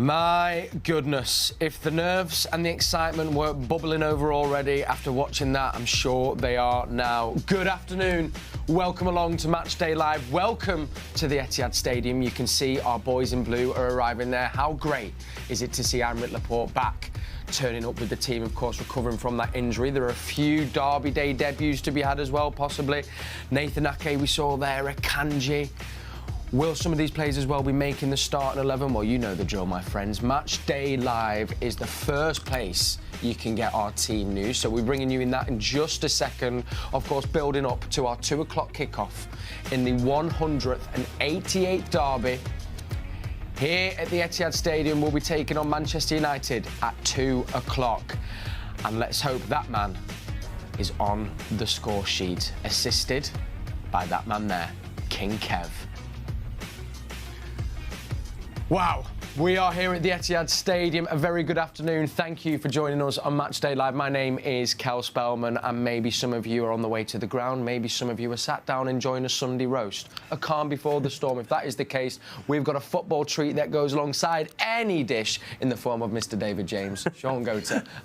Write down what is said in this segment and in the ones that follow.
My goodness, if the nerves and the excitement weren't bubbling over already after watching that, I'm sure they are now. Good afternoon. Welcome along to Matchday Live. Welcome to the Etihad Stadium. You can see our boys in blue are arriving there. How great is it to see Aymeric Laporte back, turning up with the team, of course, recovering from that injury. There are a few Derby Day debuts to be had as well, possibly. Nathan Ake we saw there, Akanji. Will some of these players as well be making the starting 11? Well, you know the drill, my friends. Matchday Live is the first place you can get our team news. So we're bringing you in that in just a second. Of course, building up to our 2 o'clock kickoff in the 188th derby. Here at the Etihad Stadium, we'll be taking on Manchester United at 2 o'clock. And let's hope that man is on the score sheet, assisted by that man there, King Kev. Wow, we are here at the Etihad Stadium. A very good afternoon. Thank you for joining us on Matchday Live. My name is Kel Spellman, and maybe some of you are on the way to the ground. Maybe some of you are sat down enjoying a Sunday roast, a calm before the storm. If that is the case, we've got a football treat that goes alongside any dish in the form of Mr. David James, Shaun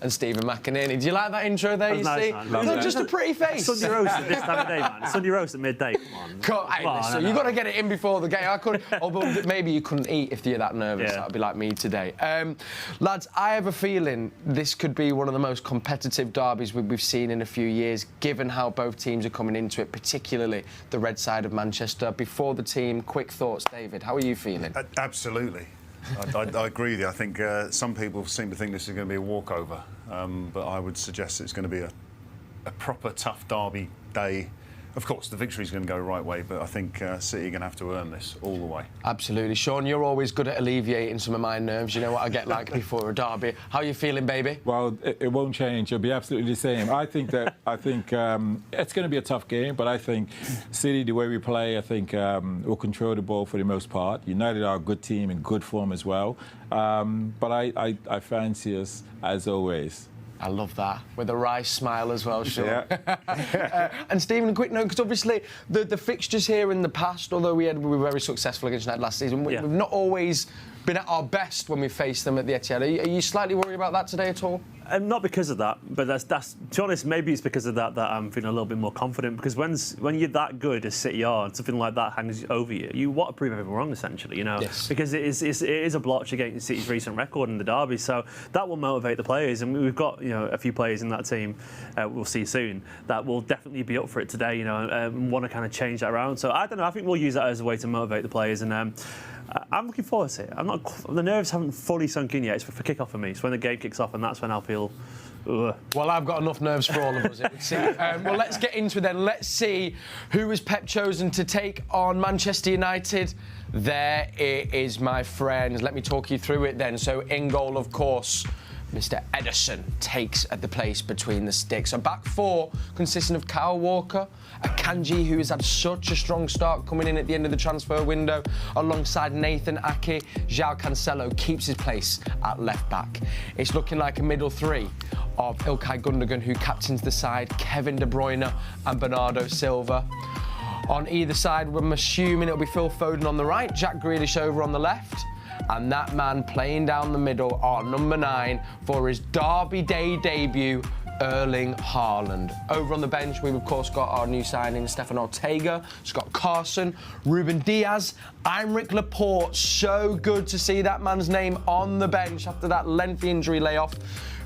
and Stephen McInerney. Do you like that intro there, you see? Not just a pretty face. Sunday roast at this time of day, man. Sunday roast at midday, come on. So you've got to get it in before the game. I couldn't, although maybe you couldn't eat if you're that nervous. Yeah. That'd be like me today. Lads, I have a feeling this could be one of the most competitive derbies we've seen in a few years, given how both teams are coming into it, particularly the red side of Manchester. Before the team, quick thoughts, David. How are you feeling? Absolutely. I agree with you. I think some people seem to think this is going to be a walkover, but I would suggest it's going to be a proper tough derby day. Of course, the victory is going to go the right way, but I think City are going to have to earn this all the way. Absolutely. Shaun, you're always good at alleviating some of my nerves. You know what I get like before a derby. How are you feeling, baby? Well, it won't change. It'll be absolutely the same. I think it's going to be a tough game, but I think City, the way we play, I think we'll control the ball for the most part. United are a good team in good form as well. But I fancy us, as always. I love that. With a wry smile as well, Shaun. Yeah. And Stephen, a quick note, because obviously the fixtures here in the past, although we were very successful against United last season, we've not always been at our best when we faced them at the Etihad. Are you slightly worried about that today at all? Not because of that, but that's to be honest, maybe it's because of that I'm feeling a little bit more confident. Because when you're that good as City are, and something like that hangs over you, you want to prove everyone wrong, essentially, you know. Yes. Because it is a blotch against City's recent record in the derby, so that will motivate the players. And we've got a few players in that team, we'll see soon, that will definitely be up for it today, and want to kind of change that around. So I don't know. I think we'll use that as a way to motivate the players. And I'm looking forward to it. The nerves haven't fully sunk in yet. It's for kick-off for me. It's when the game kicks off, and that's when I'll feel. Ugh. Well, I've got enough nerves for all of us, it would seem. Well, let's get into it then. Let's see who has Pep chosen to take on Manchester United. There it is, my friends. Let me talk you through it then. So, in goal, of course, Mr. Ederson takes at the place between the sticks. A back four consisting of Kyle Walker, Akanji, who has had such a strong start coming in at the end of the transfer window, alongside Nathan Ake. Joao Cancelo keeps his place at left back. It's looking like a middle three of Ilkay Gundogan, who captains the side, Kevin De Bruyne and Bernardo Silva. On either side, we're assuming it'll be Phil Foden on the right, Jack Grealish over on the left. And that man playing down the middle, our number 9, for his Derby Day debut, Erling Haaland. Over on the bench, we've of course got our new signing, Stefan Ortega, Scott Carson, Ruben Diaz, Aymeric Laporte. So good to see that man's name on the bench after that lengthy injury layoff.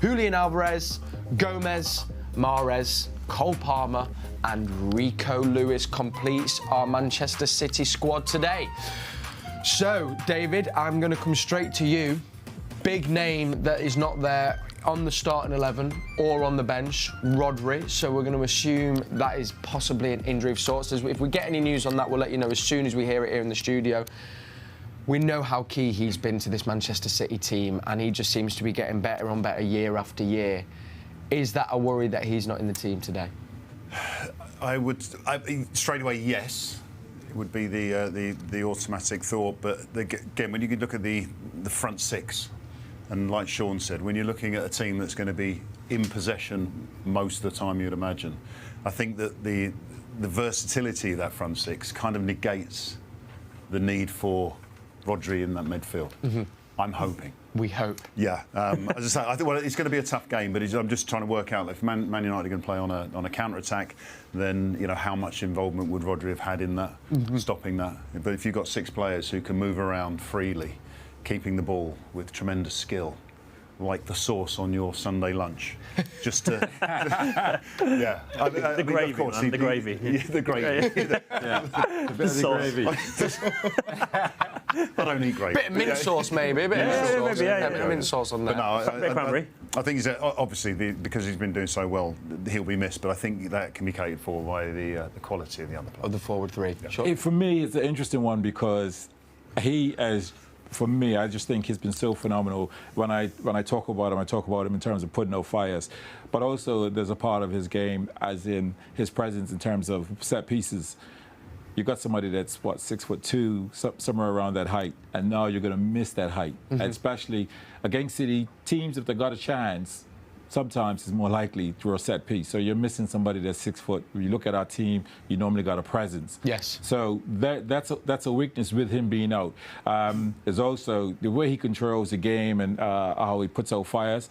Julian Alvarez, Gomez, Mahrez, Cole Palmer and Rico Lewis completes our Manchester City squad today. So, David, I'm going to come straight to you. Big name that is not there on the starting 11 or on the bench, Rodri. So we're going to assume that is possibly an injury of sorts. If we get any news on that, we'll let you know as soon as we hear it here in the studio. We know how key he's been to this Manchester City team, and he just seems to be getting better and better year after year. Is that a worry that he's not in the team today? Straight away, yes. It would be the automatic thought, but again, when you look at the front six, and like Shaun said, when you're looking at a team that's going to be in possession most of the time, you'd imagine, I think that the versatility of that front six kind of negates the need for Rodri in that midfield. Mm-hmm. I'm hoping. We hope. Yeah, as I say, I think it's going to be a tough game, but I'm just trying to work out if Man United are going to play on a counter attack, then how much involvement would Rodri have had in that, stopping that? But if you've got 6 players who can move around freely, keeping the ball with tremendous skill, like the sauce on your Sunday lunch, just to yeah, The gravy, of course, man, the gravy. The gravy. The sauce. gravy. I don't eat gravy. Bit of mint sauce, maybe. A bit of mint sauce. maybe, A bit of mint sauce on there. But no, cranberry. I think obviously because he's been doing so well, he'll be missed. But I think that can be catered for by the quality of the other players. Of the forward 3. Sure. For me, it's an interesting one because for me, I just think he's been so phenomenal. When I talk about him in terms of putting out fires, but also there's a part of his game, as in his presence in terms of set pieces. You've got somebody that's 6'2", somewhere around that height, and now you're going to miss that height, and especially against City teams. If they got a chance, sometimes it's more likely through a set piece. So you're missing somebody that's 6 foot. When you look at our team, you normally got a presence. Yes. So that's a weakness with him being out. There's also the way he controls the game and how he puts out fires.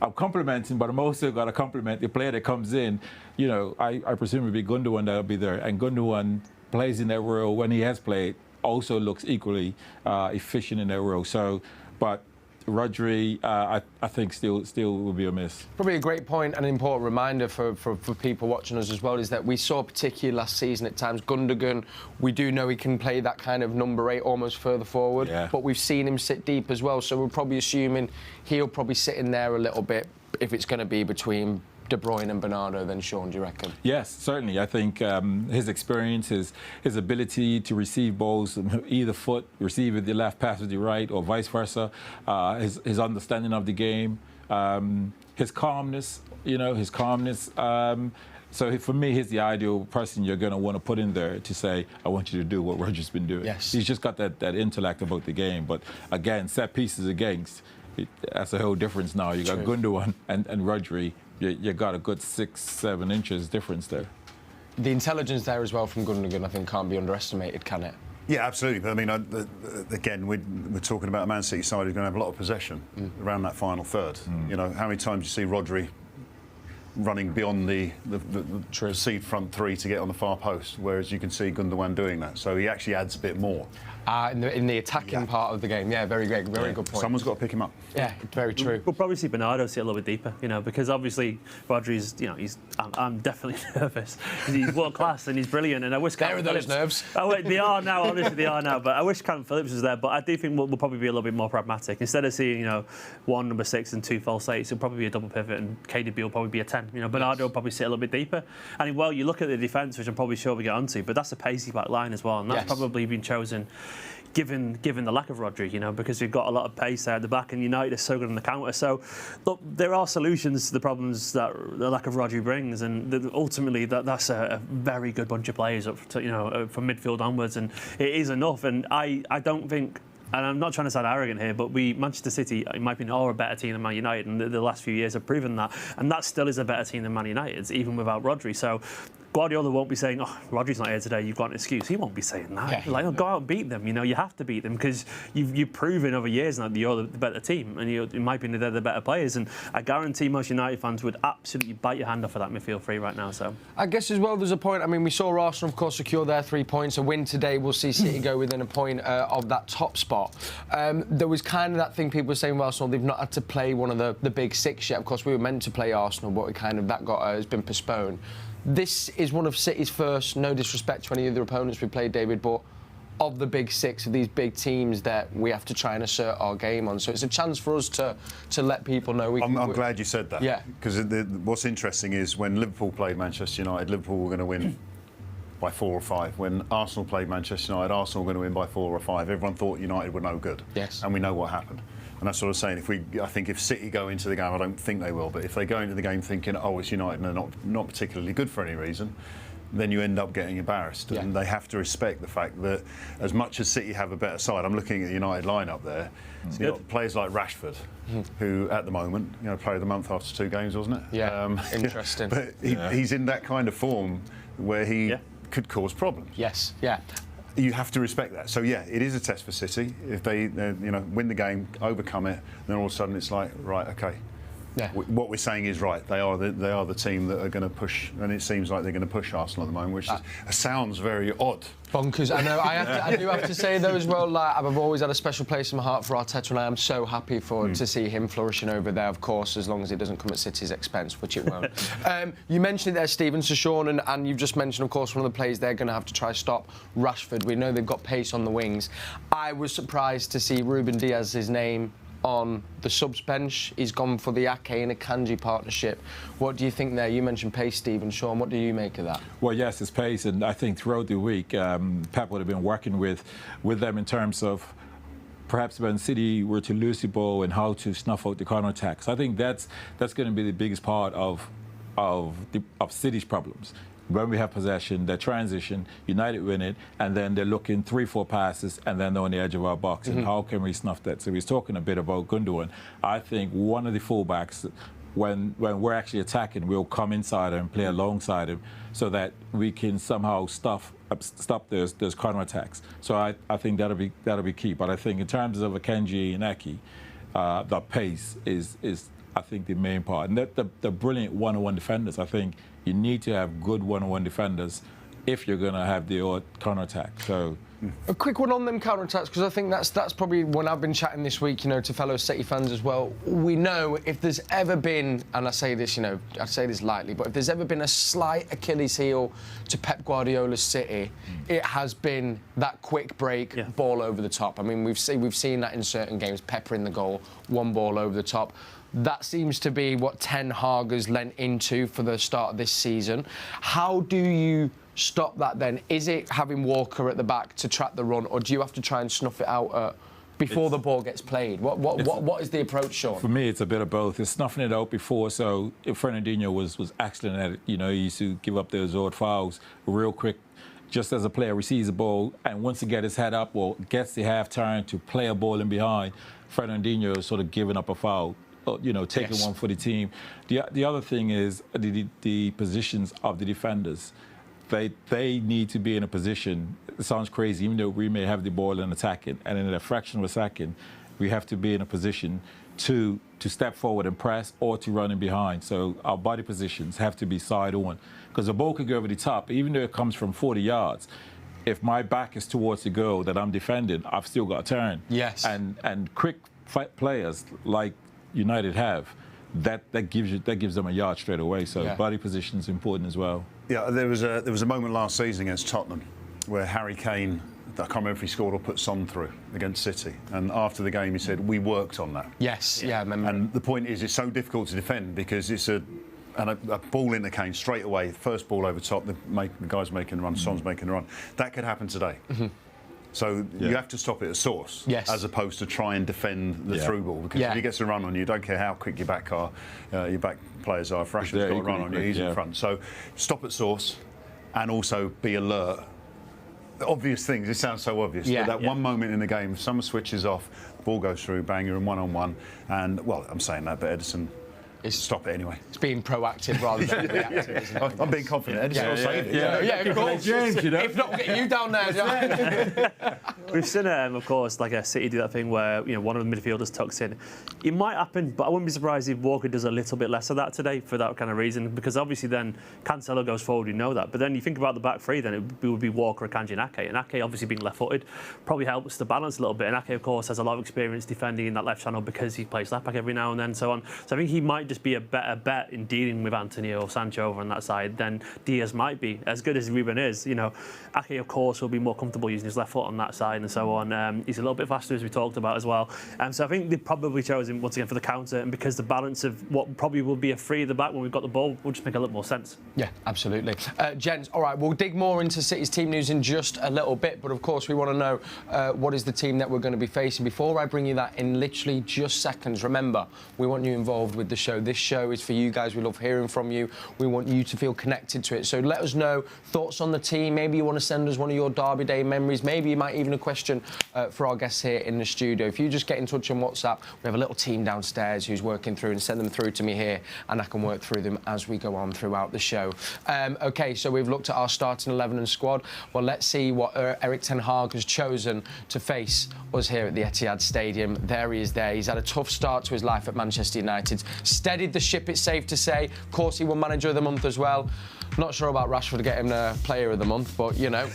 I'm complimenting, but I'm also got to compliment the player that comes in. I presume it'll be Gundogan that'll be there, and Gundogan plays in that role when he has played. Also looks equally efficient in that role. So, but Rodri, I think still will be a miss. Probably a great point and an important reminder for people watching us as well is that we saw, particularly last season at times, Gundogan, we do know he can play that kind of number 8 almost further forward, but we've seen him sit deep as well, so we're probably assuming he'll probably sit in there a little bit if it's going to be between De Bruyne and Bernardo, then Shaun, do you reckon? Yes, certainly. I think his experience, his ability to receive balls from either foot, receive with the left, pass with the right, or vice versa, his understanding of the game, his calmness, so for me, he's the ideal person you're going to want to put in there to say, I want you to do what Rodri's been doing. Yes. He's just got that intellect about the game. But again, set pieces against, that's a whole difference now. You got Gundogan and Rodri. You got a good 6-7 inches difference there. The intelligence there as well from Gundogan, I think, can't be underestimated, can it? Yeah, absolutely. But I mean, again, we're talking about a Man City side who's going to have a lot of possession around that final third. How many times do you see Rodri running beyond the seed front 3 to get on the far post, whereas you can see Gundogan doing that. So he actually adds a bit more. In the attacking part of the game, very good point. Someone's got to pick him up. Yeah, very true. We'll probably see Bernardo sit a little bit deeper, because obviously Rodri's, I'm definitely nervous. He's world class and he's brilliant, and I wish. There are those nerves. They are now, obviously they are now. But I wish Callum Phillips was there. But I do think we'll probably be a little bit more pragmatic. Instead of seeing, one number 6 and 2 false 8s, it'll probably be a double pivot, and KDB will probably be a 10. Bernardo will probably sit a little bit deeper. And you look at the defence, which I'm probably sure we get onto, but that's a pacey back line as well, and that's probably been chosen. Given the lack of Rodri, because we've got a lot of pace there at the back, and United are so good on the counter. So, look, there are solutions to the problems that the lack of Rodri brings, and ultimately that's a very good bunch of players up to, from midfield onwards, and it is enough. And I don't think. And I'm not trying to sound arrogant here, but Manchester City, in my opinion, are a better team than Man United, and the last few years have proven that. And that still is a better team than Man United, even without Rodri. So Guardiola won't be saying, "Oh, Rodri's not here today. You've got an excuse." He won't be saying that. Yeah. Go out and beat them. You have to beat them because you've proven over years now that you're the better team, and in my opinion, they're the better players. And I guarantee most United fans would absolutely bite your hand off for that midfield 3 right now. So I guess as well, there's a point. I mean, we saw Arsenal, of course, secure their 3 points. A win today will see City go within a point of that top spot. There was kind of that thing people were saying with Arsenal, they've not had to play one of the big 6 yet. Of course, we were meant to play Arsenal, but has been postponed. This is one of City's first, no disrespect to any of the opponents we played, David, but of the big 6 of these big teams that we have to try and assert our game on. So it's a chance for us to let people know. I'm glad you said that. Yeah. Because what's interesting is when Liverpool played Manchester United, Liverpool were going to win by 4 or 5. When Arsenal played Manchester United, Arsenal were going to win by 4 or 5. Everyone thought United were no good. Yes. And we know what happened. And that's what I was saying. I think if City go into the game, I don't think they will, but if they go into the game thinking, oh, it's United and they're not particularly good for any reason, then you end up getting embarrassed. Yeah. And they have to respect the fact that as much as City have a better side, I'm looking at the United lineup there. So you've got players like Rashford, who at the moment, player of the month after 2 games, wasn't it? Yeah, interesting. But he's in that kind of form where he could cause problems. Yes, yeah. you have to respect that. So yeah, it is a test for City. If they win the game, overcome it, then all of a sudden it's like, right, okay. Yeah. What we're saying is right. They are the team that are going to push, and it seems like they're going to push Arsenal at the moment, which sounds very odd. Bonkers. I know. I do have to say though as well. Like, I've always had a special place in my heart for Arteta, and I am so happy to see him flourishing over there. Of course, as long as it doesn't come at City's expense, which it won't. You mentioned it there, Stephen, so Shaun, and you've just mentioned, of course, one of the players they're going to have to try stop Rashford. We know they've got pace on the wings. I was surprised to see Ruben Diaz's name on the subs bench. He's gone for the Ake and Akanji partnership. What do you think there? You mentioned pace, Stephen. Shaun, what do you make of that? Well, yes, it's pace, and I think throughout the week, Pep would have been working with them in terms of perhaps when City were to lose the ball and how to snuff out the counter-attacks. I think that's going to be the biggest part of City's problems. When we have possession, they transition, United win it, and then they're looking 3-4 passes, and then they're on the edge of our box. And how can we snuff that? So he's talking a bit about Gundogan. I think one of the fullbacks, when we're actually attacking, we'll come inside him and play alongside him so that we can somehow stop those counter-attacks. So I think that'll be key. But I think in terms of Akanji and Ake, the pace is I think the main part. And the brilliant one-on-one defenders. I think you need to have good one-on-one defenders if you're going to have the counter-attack. So a quick one on them counter-attacks, because I think that's probably when I've been chatting this week, to fellow City fans as well. We know if there's ever been, and I say this, I say this lightly, but if there's ever been a slight Achilles heel to Pep Guardiola's City, it has been that quick break, ball over the top. I mean, we've seen that in certain games, Pepper in the goal, one ball over the top. That seems to be what Ten Hag has lent into for the start of this season. How do you stop that then? Is it having Walker at the back to track the run, or do you have to try and snuff it out before the ball gets played? What is the approach, Shaun? For me, it's a bit of both. It's snuffing it out before. So if Fernandinho was excellent at it, he used to give up those odd fouls real quick. Just as a player receives the ball and wants to get his head up or gets the half turn to play a ball in behind, Fernandinho is sort of giving up a foul. Taking one for the team. The other thing is the positions of the defenders. They need to be in a position. It sounds crazy, even though we may have the ball and attacking, and in a fraction of a second, we have to be in a position to step forward and press or to run in behind. So our body positions have to be side on, because the ball could go over the top, even though it comes from 40 yards. If my back is towards the goal that I'm defending, I've still got to turn. Yes. And quick players like United have, that gives them a yard straight away. So body position is important as well. Yeah, there was a moment last season against Tottenham where Harry Kane, I can't remember if he scored or put Son through against City, and after the game he said, "We worked on that." Yes, I remember. And the point is, it's so difficult to defend because it's a ball into Kane straight away. First ball over top, the guy's making a run, Son's making a run. That could happen today. So you have to stop it at source, as opposed to try and defend the through ball. Because if he gets a run on you, don't care how quick your back players are. If Rashford's got a run on you, he's in front. So stop at source, and also be alert. Obvious things. It sounds so obvious. But that one moment in the game, if someone switches off, the ball goes through, bang, you're in one-on-one, and I'm saying that, but Edison. Stop it anyway. It's being proactive rather than reactive, isn't it? I'm being confident. Edison will save it. Yeah, of course. James, If not, we'll get you down there. We've seen, of course, like a City do that thing where one of the midfielders tucks in. It might happen, but I wouldn't be surprised if Walker does a little bit less of that today for that kind of reason. Because obviously, then Cancelo goes forward. You know that. But then you think about the back three. Then it would be Walker, Akanji, and Ake. And Ake, obviously being left-footed, probably helps the balance a little bit. And Ake, of course, has a lot of experience defending in that left channel because he plays left back every now and then, so on. So I think he might just be a better bet in dealing with Anthony or Sancho over on that side than Diaz might be. As good as Ruben is, Ake, of course, will be more comfortable using his left foot on that side and so on. He's a little bit faster, as we talked about as well. So I think they probably chose him once again for the counter, and because the balance of what probably will be a free at the back when we've got the ball will just make a little more sense. Yeah, absolutely. Gents, all right, we'll dig more into City's team news in just a little bit, but of course we want to know what is the team that we're going to be facing. Before I bring you that in literally just seconds, remember, we want you involved with the show. This show is for you guys. We love hearing from you. We want you to feel connected to it. So let us know thoughts on the team. Maybe you want to send us one of your Derby Day memories. Maybe you might even a question for our guests here in the studio. If you just get in touch on WhatsApp, we have a little team downstairs who's working through, and send them through to me here, and I can work through them as we go on throughout the show. OK, so we've looked at our starting 11 and squad. Well, let's see what Erik ten Hag has chosen to face us here at the Etihad Stadium. There he is there. He's had a tough start to his life at Manchester United. Steadied the ship, it's safe to say. Of course, he won Manager of the Month as well. Not sure about Rashford to get him the Player of the Month, but, you know,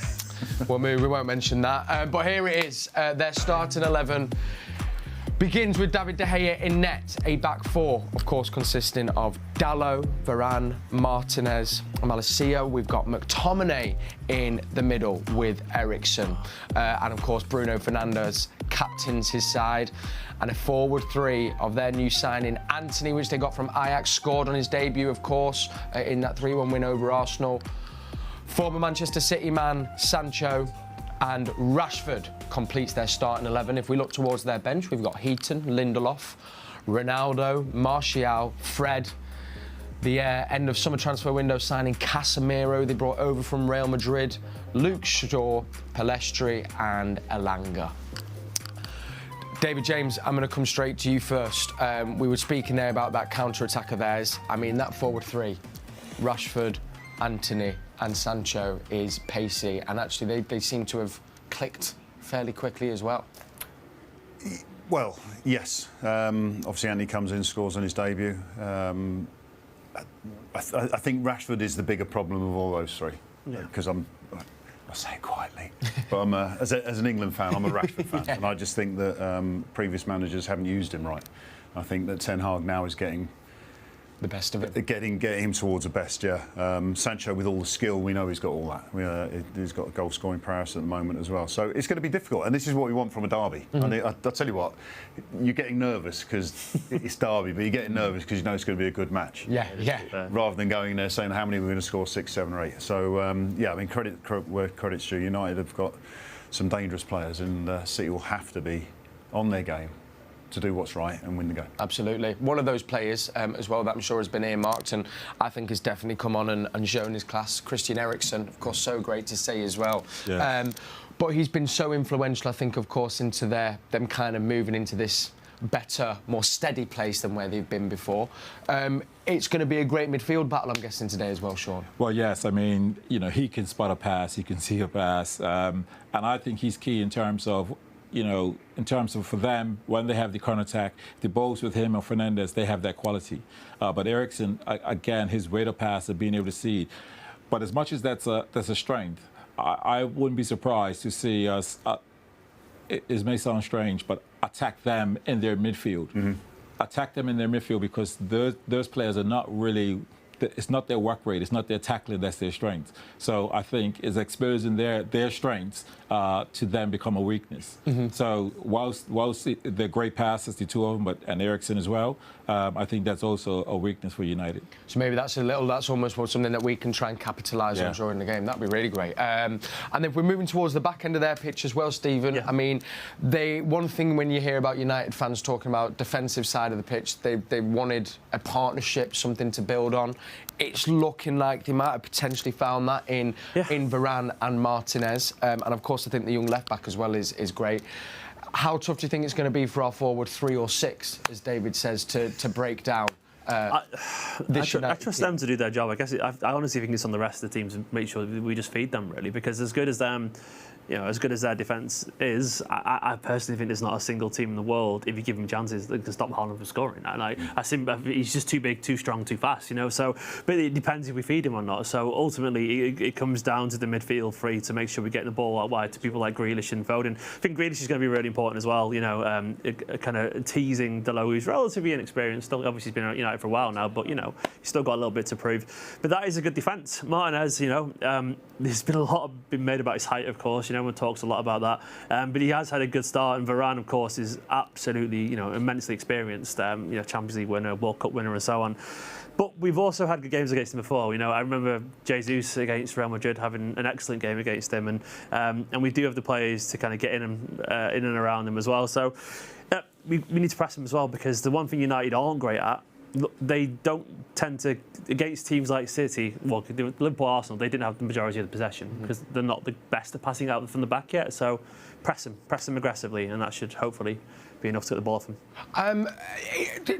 we won't mention that. But here it is, their starting 11. Begins with David De Gea in net, a back four, of course, consisting of Dalot, Varane, Martinez, Malacia. We've got McTominay in the middle with Eriksen. And, of course, Bruno Fernandes captains his side. And a forward three of their new signing, Antony, which they got from Ajax, scored on his debut, of course, in that 3-1 win over Arsenal. Former Manchester City man, Sancho, and Rashford completes their starting 11. If we look towards their bench, we've got Heaton, Lindelof, Ronaldo, Martial, Fred. The end of summer transfer window signing Casemiro, they brought over from Real Madrid, Luke Shaw, Pellistri, and Elanga. David James, I'm going to come straight to you first. We were speaking there about that counter-attack of theirs. I mean, that forward three, Rashford, Antony and Sancho, is pacey, and actually they seem to have clicked fairly quickly as well. Well, yes. Obviously, Andy comes in, scores on his debut. I think Rashford is the bigger problem of all those three. Because I say it quietly, but I'm as an England fan, I'm a Rashford fan, and I just think that previous managers haven't used him right. I think that Ten Hag now is getting the best of it. Getting him towards the best, yeah. Sancho, with all the skill, we know he's got all that. He's got goal scoring prowess at the moment as well. So it's going to be difficult, and this is what we want from a derby. And I'll tell you what, you're getting nervous because it's derby, but you're getting nervous because you know it's going to be a good match. Yeah. Rather than going in there saying how many we're going to score, 6, 7, or 8. So I mean, credit where credit's due. United have got some dangerous players, and City will have to be on their game to do what's right and win the game. Absolutely. One of those players as well that I'm sure has been earmarked and I think has definitely come on and shown his class, Christian Eriksen, of course, so great to see as well. Yeah. But he's been so influential, I think, of course, into them kind of moving into this better, more steady place than where they've been before. It's going to be a great midfield battle, I'm guessing, today as well, Shaun. Well, yes. I mean, you know, he can spot a pass, he can see a pass, and I think he's key in terms of, you know, for them, when they have the counter-attack, the balls with him and Fernandes, they have that quality. But Eriksen, again, his rate of pass and being able to see. But as much as that's a strength, I wouldn't be surprised to see us, it may sound strange, but attack them in their midfield. Attack them in their midfield because those players are not really, it's not their work rate, it's not their tackling, that's their strength. So I think it's exposing their strengths to then become a weakness. So whilst they're great passes, the two of them, and Eriksen as well, I think that's also a weakness for United. So maybe that's almost something that we can try and capitalise on during the game. That'd be really great. And if we're moving towards the back end of their pitch as well, Stephen, I mean, one thing when you hear about United fans talking about defensive side of the pitch, they wanted a partnership, something to build on. It's looking like they might have potentially found that in Varane and Martinez. And of course, I think the young left-back as well is great. How tough do you think it's going to be for our forward 3 or 6, as David says, to break down? I trust them to do their job. I guess I honestly think it's on the rest of the teams to make sure we just feed them, really, because as good as them, you know, as good as their defence is, I personally think there's not a single team in the world, if you give him chances, that can stop Haaland from scoring. And I think he's just too big, too strong, too fast, you know. So, but it depends if we feed him or not. So ultimately, it comes down to the midfield three to make sure we get the ball out wide to people like Grealish and Foden. I think Grealish is going to be really important as well. You know, kind of teasing Dalot, who's relatively inexperienced. Still, obviously, he's been at United for a while now, but you know, he's still got a little bit to prove. But that is a good defence. Martinez, you know, there's been a lot been made about his height, of course. You know, everyone talks a lot about that. But he has had a good start, and Varane, of course, is absolutely, you know, immensely experienced. You know, Champions League winner, World Cup winner, and so on. But we've also had good games against him before. You know, I remember Jesus against Real Madrid having an excellent game against him, and we do have the players to kind of get in and around him as well. So we need to press him as well, because the one thing United aren't great at they don't tend to, against teams like City, well, Liverpool, Arsenal, they didn't have the majority of the possession because they're not the best at passing out from the back yet. So press them aggressively, and that should hopefully be enough to get the ball off them.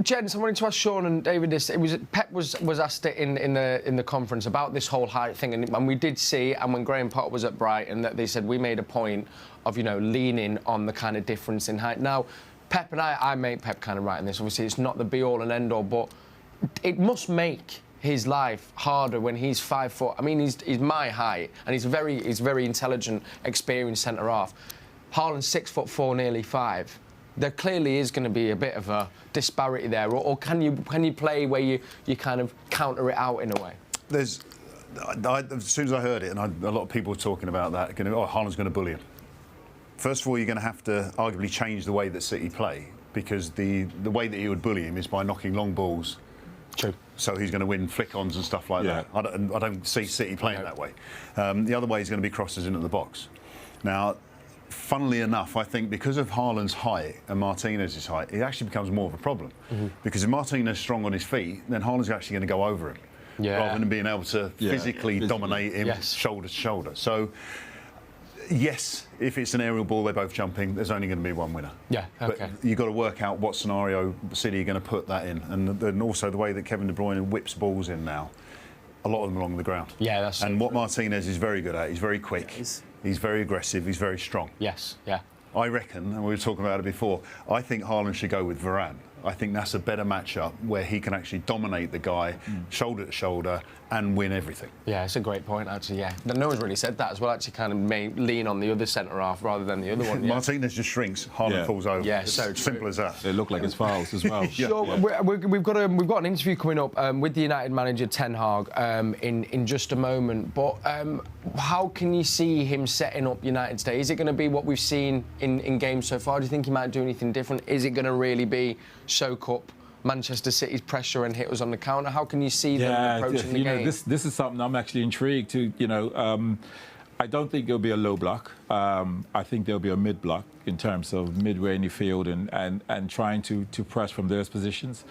Gents, I wanted to ask Shaun and David this. It was Pep was asked it in the conference about this whole height thing, and we did see, and when Graham Potter was at Brighton, that they said we made a point of leaning on the kind of difference in height. Now, Pep and I make Pep kind of right in this. Obviously, it's not the be-all and end-all, but it must make his life harder when he's 5 foot. I mean, he's my height, and he's very intelligent, experienced centre-half. Haaland's 6'4", nearly 5. There clearly is going to be a bit of a disparity there, or can you play where you kind of counter it out in a way? As soon as I heard it, and a lot of people were talking about that, Haaland's going to bully him. First of all, you're going to have to arguably change the way that City play, because the way that he would bully him is by knocking long balls. True. So he's going to win flick-ons and stuff like that. I don't see City playing that way. The other way is going to be crosses into the box. Now, funnily enough, I think because of Haaland's height and Martinez's height, it actually becomes more of a problem. Because if Martinez is strong on his feet, then Haaland's actually going to go over him, rather than being able to physically dominate him shoulder to shoulder. So, yes, if it's an aerial ball, they're both jumping, there's only going to be one winner. Yeah, okay. But you've got to work out what scenario City are going to put that in. And then also the way that Kevin De Bruyne whips balls in now, a lot of them along the ground. Yeah, that's And what Martinez is very good at, he's very quick, he's very aggressive, he's very strong. Yes, yeah. I reckon, and we were talking about it before, I think Haaland should go with Varane. I think that's a better matchup where he can actually dominate the guy shoulder to shoulder and win everything. Yeah, it's a great point, actually, yeah. No one's really said that as well, actually kind of may lean on the other centre-half rather than the other one. Yeah. Martinez just shrinks, Haaland falls over. Yeah, it's so simple as that. They look like it's fouls as well. We've got an interview coming up with the United manager, Ten Hag, in just a moment. But how can you see him setting up United today? Is it going to be what we've seen in games so far? Do you think he might do anything different? Is it going to really be soak up Manchester City's pressure and hit us on the counter? How can you see them approaching the game? This is something I'm actually intrigued to. I don't think it'll be a low block. I think there'll be a mid block in terms of midway in the field and trying to press from those positions.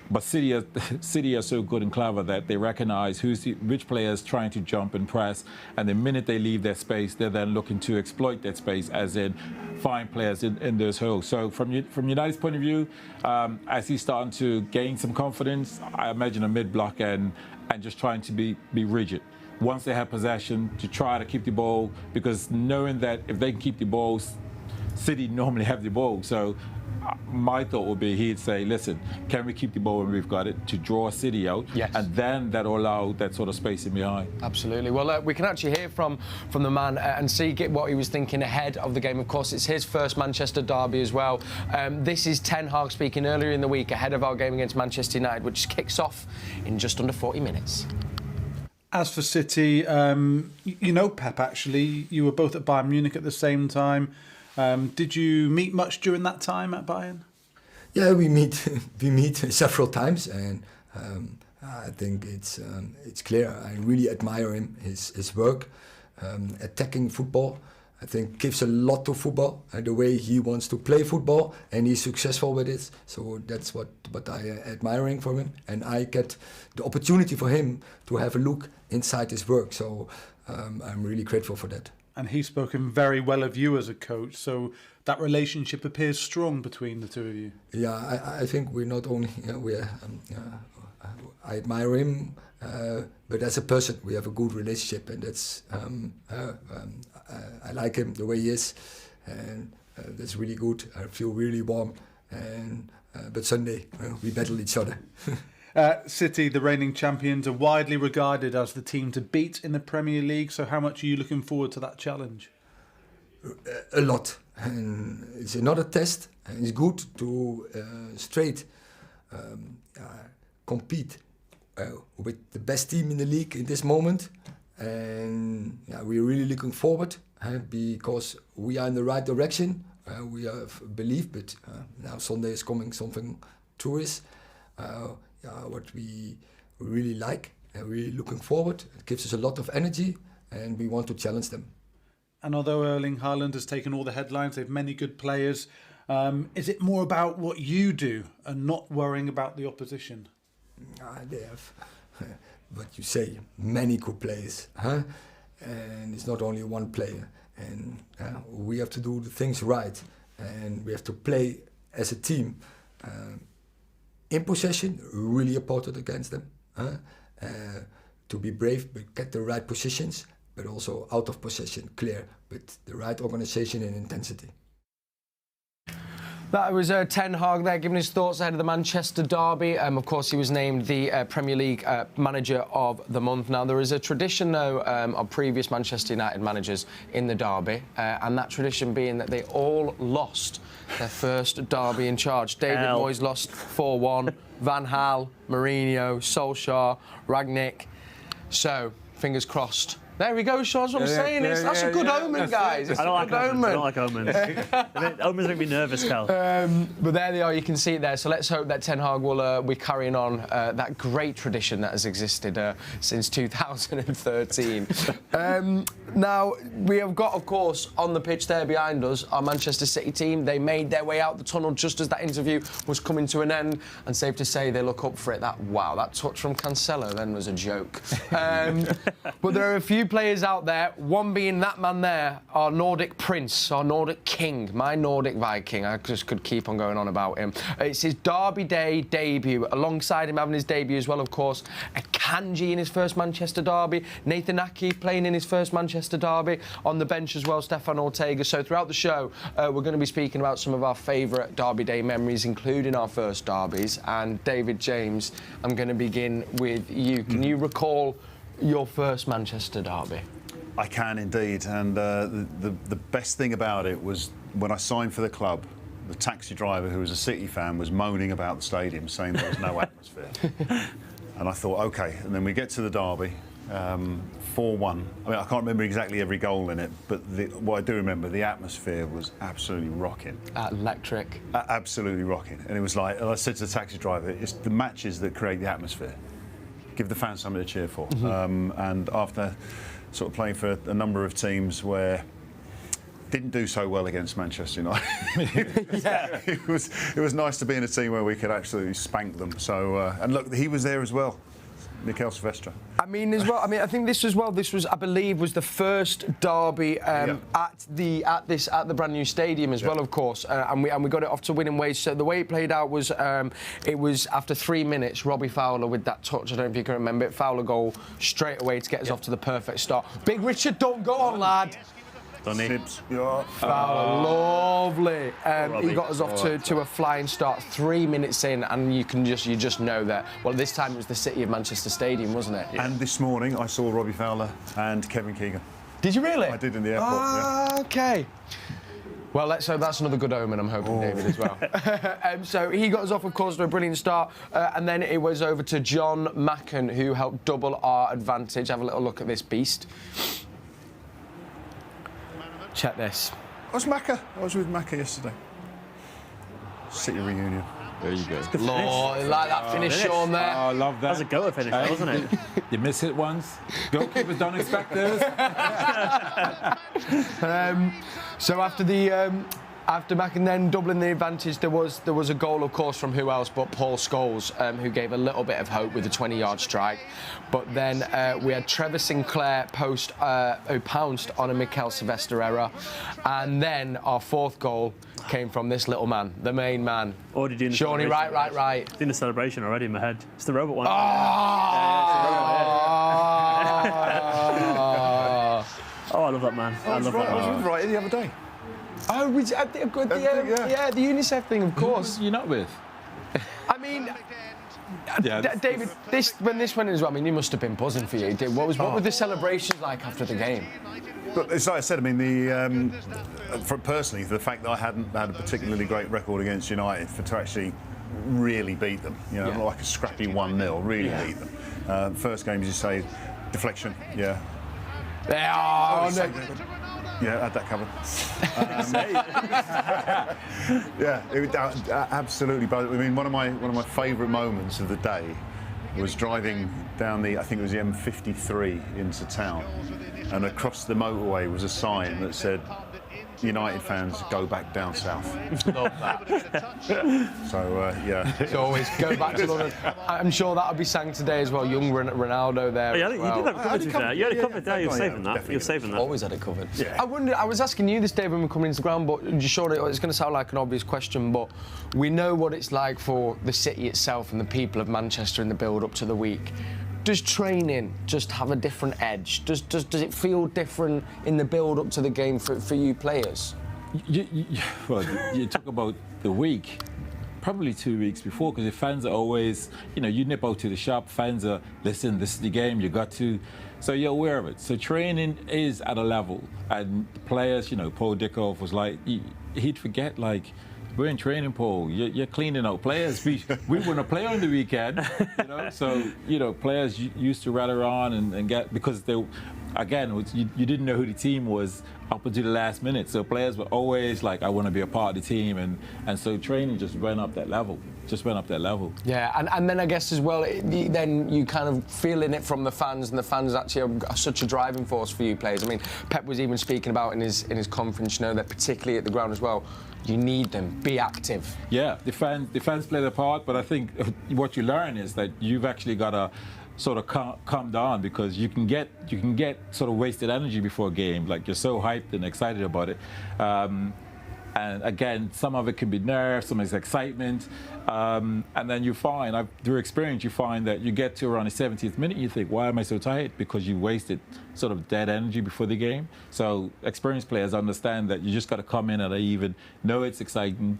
But City are so good and clever that they recognise which players trying to jump and press, and the minute they leave their space, they're then looking to exploit that space, as in find players in those holes. So from United's point of view, as he's starting to gain some confidence, I imagine a mid-block and just trying to be rigid. Once they have possession, to try to keep the ball, because knowing that if they can keep the ball, City normally have the ball. So my thought would be he'd say, listen, can we keep the ball when we've got it, to draw City out, and then that'll allow that sort of space in behind. Absolutely. Well, we can actually hear from the man and see what he was thinking ahead of the game. Of course, it's his first Manchester derby as well. This is Ten Hag speaking earlier in the week ahead of our game against Manchester United, which kicks off in just under 40 minutes. As for City, Pep, actually, you were both at Bayern Munich at the same time. Did you meet much during that time at Bayern? Yeah, we meet several times, and I think it's clear. I really admire him, his work, attacking football. I think gives a lot to football, the way he wants to play football, and he's successful with it. So that's what I admiring from him, and I get the opportunity for him to have a look inside his work. So I'm really grateful for that. And he's spoken very well of you as a coach, so that relationship appears strong between the two of you. Yeah, I think we're not only I admire him, but as a person we have a good relationship, and that's I like him the way he is, and that's really good. I feel really warm, and but Sunday we battle each other. City, the reigning champions, are widely regarded as the team to beat in the Premier League. So how much are you looking forward to that challenge? A lot. And it's another test. And it's good to straight compete with the best team in the league in this moment. And we're really looking forward because we are in the right direction. We have belief, but now Sunday is coming, something tourist. What we really like, and we're looking forward. It gives us a lot of energy, and we want to challenge them. And although Erling Haaland has taken all the headlines, they have many good players. Is it more about what you do and not worrying about the opposition? They have, what you say, many good players, huh? And it's not only one player. And we have to do the things right, and we have to play as a team. In possession, really important against them. To be brave, but get the right positions, but also out of possession, clear, with the right organisation and intensity. That was Ten Hag there giving his thoughts ahead of the Manchester derby. Of course, he was named the Premier League Manager of the Month. Now, there is a tradition, though, of previous Manchester United managers in the derby, and that tradition being that they all lost their first derby in charge. David Moyes lost 4-1, Van Gaal, Mourinho, Solskjaer, Rangnick. So, fingers crossed. There we go, Shaun. That's what I'm saying. That's a good omen, guys. It's I don't a good omen. I don't like omens. Omens make me nervous, Cal. But there they are. You can see it there. So let's hope that Ten Hag will be carrying on that great tradition that has existed since 2013. Now, we have got, of course, on the pitch there behind us, our Manchester City team. They made their way out the tunnel just as that interview was coming to an end. And safe to say, they look up for it. That touch from Cancelo then was a joke. But there are a few players out there, one being that man there, our Nordic prince, our Nordic king, my Nordic Viking. I just could keep on going on about him. It's his Derby Day debut. Alongside him having his debut as well, of course, Akanji in his first Manchester derby, Nathan Ake playing in his first Manchester derby, on the bench as well, Stefan Ortega. So throughout the show, we're going to be speaking about some of our favourite Derby Day memories, including our first derbies. And David James, I'm going to begin with you. Can you recall your first Manchester derby? I can indeed, and the best thing about it was when I signed for the club, the taxi driver, who was a City fan, was moaning about the stadium, saying there was no atmosphere. And I thought, OK, and then we get to the derby, 4-1. I mean, I can't remember exactly every goal in it, but what I do remember, the atmosphere was absolutely rocking. Electric. Absolutely rocking. And it was like, and I said to the taxi driver, it's the matches that create the atmosphere. Give the fans something to cheer for. And after sort of playing for a number of teams where didn't do so well against Manchester United, it was nice to be in a team where we could absolutely spank them. So and look, he was there as well, Mikel Silvestre. I mean, as well. I mean, I think this was, I believe, was the first derby at the brand new stadium as well, of course, and we got it off to winning ways. So the way it played out was, it was after 3 minutes, Robbie Fowler with that touch. I don't know if you can remember it. Fowler goal straight away to get us off to the perfect start. Big Richard, don't go on, lad. Fowler, lovely. He got us off to a flying start 3 minutes in, and you just know that. Well, this time it was the City of Manchester Stadium, wasn't it? Yeah. And this morning I saw Robbie Fowler and Kevin Keegan. Did you really? I did in the airport. Yeah. Okay. Well, let's hope that's another good omen, I'm hoping, David, as well. So he got us off, of course, to a brilliant start. And then it was over to John Macken, who helped double our advantage. Have a little look at this beast. Check this. I was with Macca yesterday. City reunion. There you go. Lord, like that finish, Shaun, there. Oh, I love that. That was a goal finish, wasn't it? You miss it once. Goalkeepers don't expect this. So after Macken then doubling the advantage, there was a goal, of course, from who else but Paul Scholes, who gave a little bit of hope with a 20-yard strike. But then we had Trevor Sinclair who pounced on a Mikel Silvestre error. And then our fourth goal came from this little man, the main man. Already doing the Shawnee, right. Doing the celebration already in my head. It's the robot one. Oh, I love that man. I love that man. I was with Wright the other day. Oh, the UNICEF thing, of course. You're not with. I mean, Yeah. David, when this went as well, I mean, you must have been buzzing for you. What were the celebrations like after the game? But it's like I said, I mean, personally, the fact that I hadn't had a particularly great record against United to actually really beat them, not like a scrappy 1-0, really beat them. First game, as you say, deflection, They are. Yeah, had that covered. Absolutely. But I mean, one of my favourite moments of the day was driving down I think it was the M53 into town, and across the motorway was a sign that said, United fans go back down south. Love that. So, yeah. It's always go back to London. I'm sure that'll be sang today as well. Young Ronaldo there. Yeah, as you well. did have covered there. You had it covered there. You're yeah, saving that. definitely. You're saving that. Always had it covered. Yeah. I was asking you this, Dave, when we come into the ground, but just surely it's going to sound like an obvious question, but we know what it's like for the city itself and the people of Manchester in the build-up to the week. Does training just have a different edge? Does it feel different in the build-up to the game for you players? Well, you talk about the week. Probably 2 weeks before, because the fans are always, you nip out to the shop, fans are, listen, this is the game, you got to. So you're aware of it. So training is at a level. And the players, Paul Dickov was like, he'd forget, like, we're in training, Paul. You're cleaning out players. We want to play on the weekend, So, players used to rattle on and get, because they, again, you didn't know who the team was up until the last minute. So players were always like, I want to be a part of the team. And so training just went up that level. Yeah, and then I guess as well, then you kind of feeling it from the fans, and the fans actually are such a driving force for you players. I mean, Pep was even speaking about in his conference, that particularly at the ground as well, you need them, be active. Yeah, the fans play their part, but I think what you learn is that you've actually got to sort of calm down, because you can get sort of wasted energy before a game. Like, you're so hyped and excited about it. And again, some of it can be nerves, some is excitement. And then you find, through experience, you find that you get to around the 70th minute, you think, why am I so tired? Because you wasted sort of dead energy before the game. So experienced players understand that you just got to come in at an even, know it's exciting,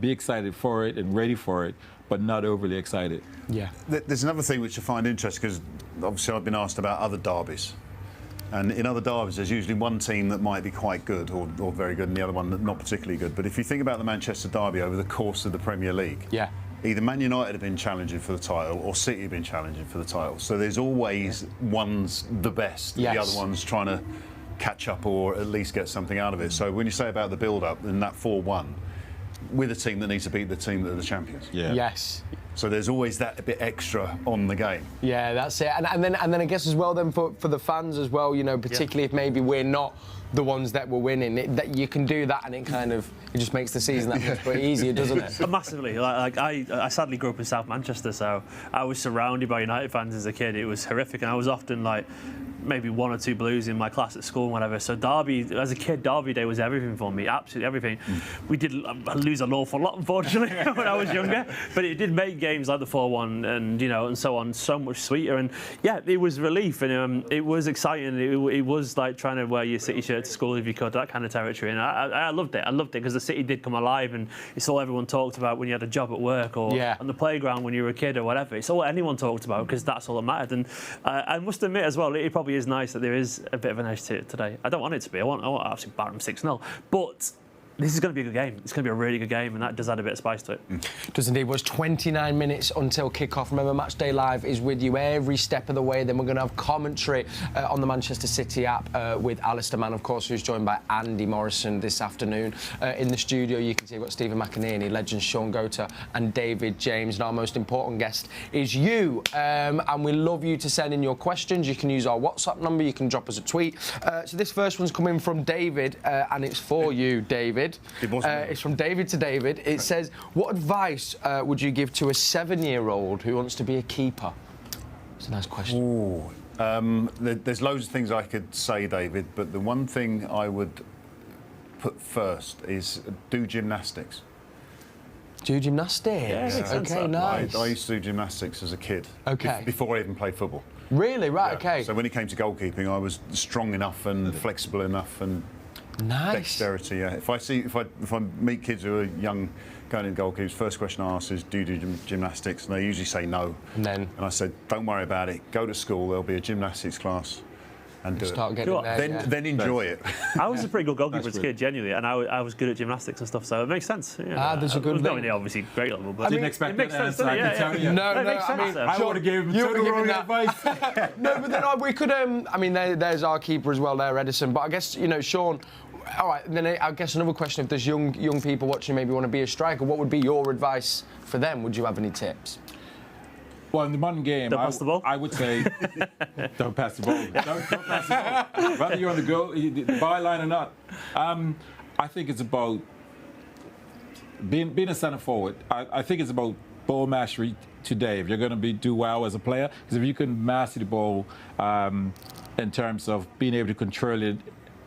be excited for it and ready for it, but not overly excited. Yeah. There's another thing which I find interesting, because obviously I've been asked about other derbies. And in other derbies, there's usually one team that might be quite good or very good, and the other one not particularly good. But if you think about the Manchester derby over the course of the Premier League, yeah, either Man United have been challenging for the title or City have been challenging for the title. So there's always one's the best, yes, the other one's trying to catch up or at least get something out of it. So when you say about the build-up and that 4-1, with a team that needs to beat the team that are the champions. Yeah. Yes. So there's always that a bit extra on the game. Yeah, that's it. And then I guess as well then for the fans as well, particularly if maybe we're not the ones that were winning, that you can do that, and it just makes the season that much more easier, doesn't it? Massively. Like I sadly grew up in South Manchester, so I was surrounded by United fans as a kid. It was horrific, and I was often like maybe one or two Blues in my class at school and whatever. So Derby, as a kid, Derby Day was everything for me, absolutely everything. We did lose an awful lot, unfortunately, when I was younger, but it did make games like the 4-1 and so on so much sweeter. And yeah, it was relief, and it was exciting. It was like trying to wear your City shirt to school if you could, that kind of territory. And I loved it. I loved it because the City did come alive, and it's all everyone talked about when you had a job at work or on the playground when you were a kid or whatever. It's all anyone talked about because that's all that mattered. And I must admit as well, it probably is nice that there is a bit of an edge to it today. I don't want it to be. I want absolutely batter them 6-0. But this is going to be a good game. It's going to be a really good game, and that does add a bit of spice to it. Does indeed. It was 29 minutes until kick-off. Remember, Matchday Live is with you every step of the way. Then we're going to have commentary on the Manchester City app with Alistair, Mann, of course, who's joined by Andy Morrison this afternoon. In the studio, you can see we've got Stephen McInerney, legend Shaun and David James. And our most important guest is you. And we love you to send in your questions. You can use our WhatsApp number. You can drop us a tweet. So this first one's coming from David, and it's for you, David. It's from David to David. It says, what advice would you give to a 7-year-old who wants to be a keeper? It's a nice question. Ooh. There's loads of things I could say, David, but the one thing I would put first is do gymnastics. Do gymnastics? Yeah, okay, nice. I used to do gymnastics as a kid. Okay. Before I even played football. Really? Right, Yeah. okay. So when it came to goalkeeping, I was strong enough and flexible enough and Nice. dexterity. Yeah. If I meet kids who are young going in goalkeepers, first question I ask is, do you do gymnastics? And they usually say no. And I said, don't worry about it. Go to school. There'll be a gymnastics class. And do start it. getting there. Then enjoy it. I was a pretty good goalkeeper as a That's kid, genuinely, and I was good at gymnastics and stuff, so it makes sense. Yeah. There's a good I was link. not really obviously great level, but I didn't expect it makes that sense, answer, doesn't I it? can tell you. No, it makes sense. I mean, though. I would have given You total would've wrong given advice. No, but then we could. I mean, there's our keeper as well, there, Edison. But I guess Shaun. All right, then I guess another question: if there's young people watching, maybe want to be a striker, what would be your advice for them? Would you have any tips? Well, in the modern game, Don't pass the ball? I would say don't pass the ball. Don't pass the ball. Whether you're on the goal, the byline or not. I think it's about being a centre forward. I think it's about ball mastery today. If you're going to do well as a player, because if you can master the ball in terms of being able to control it,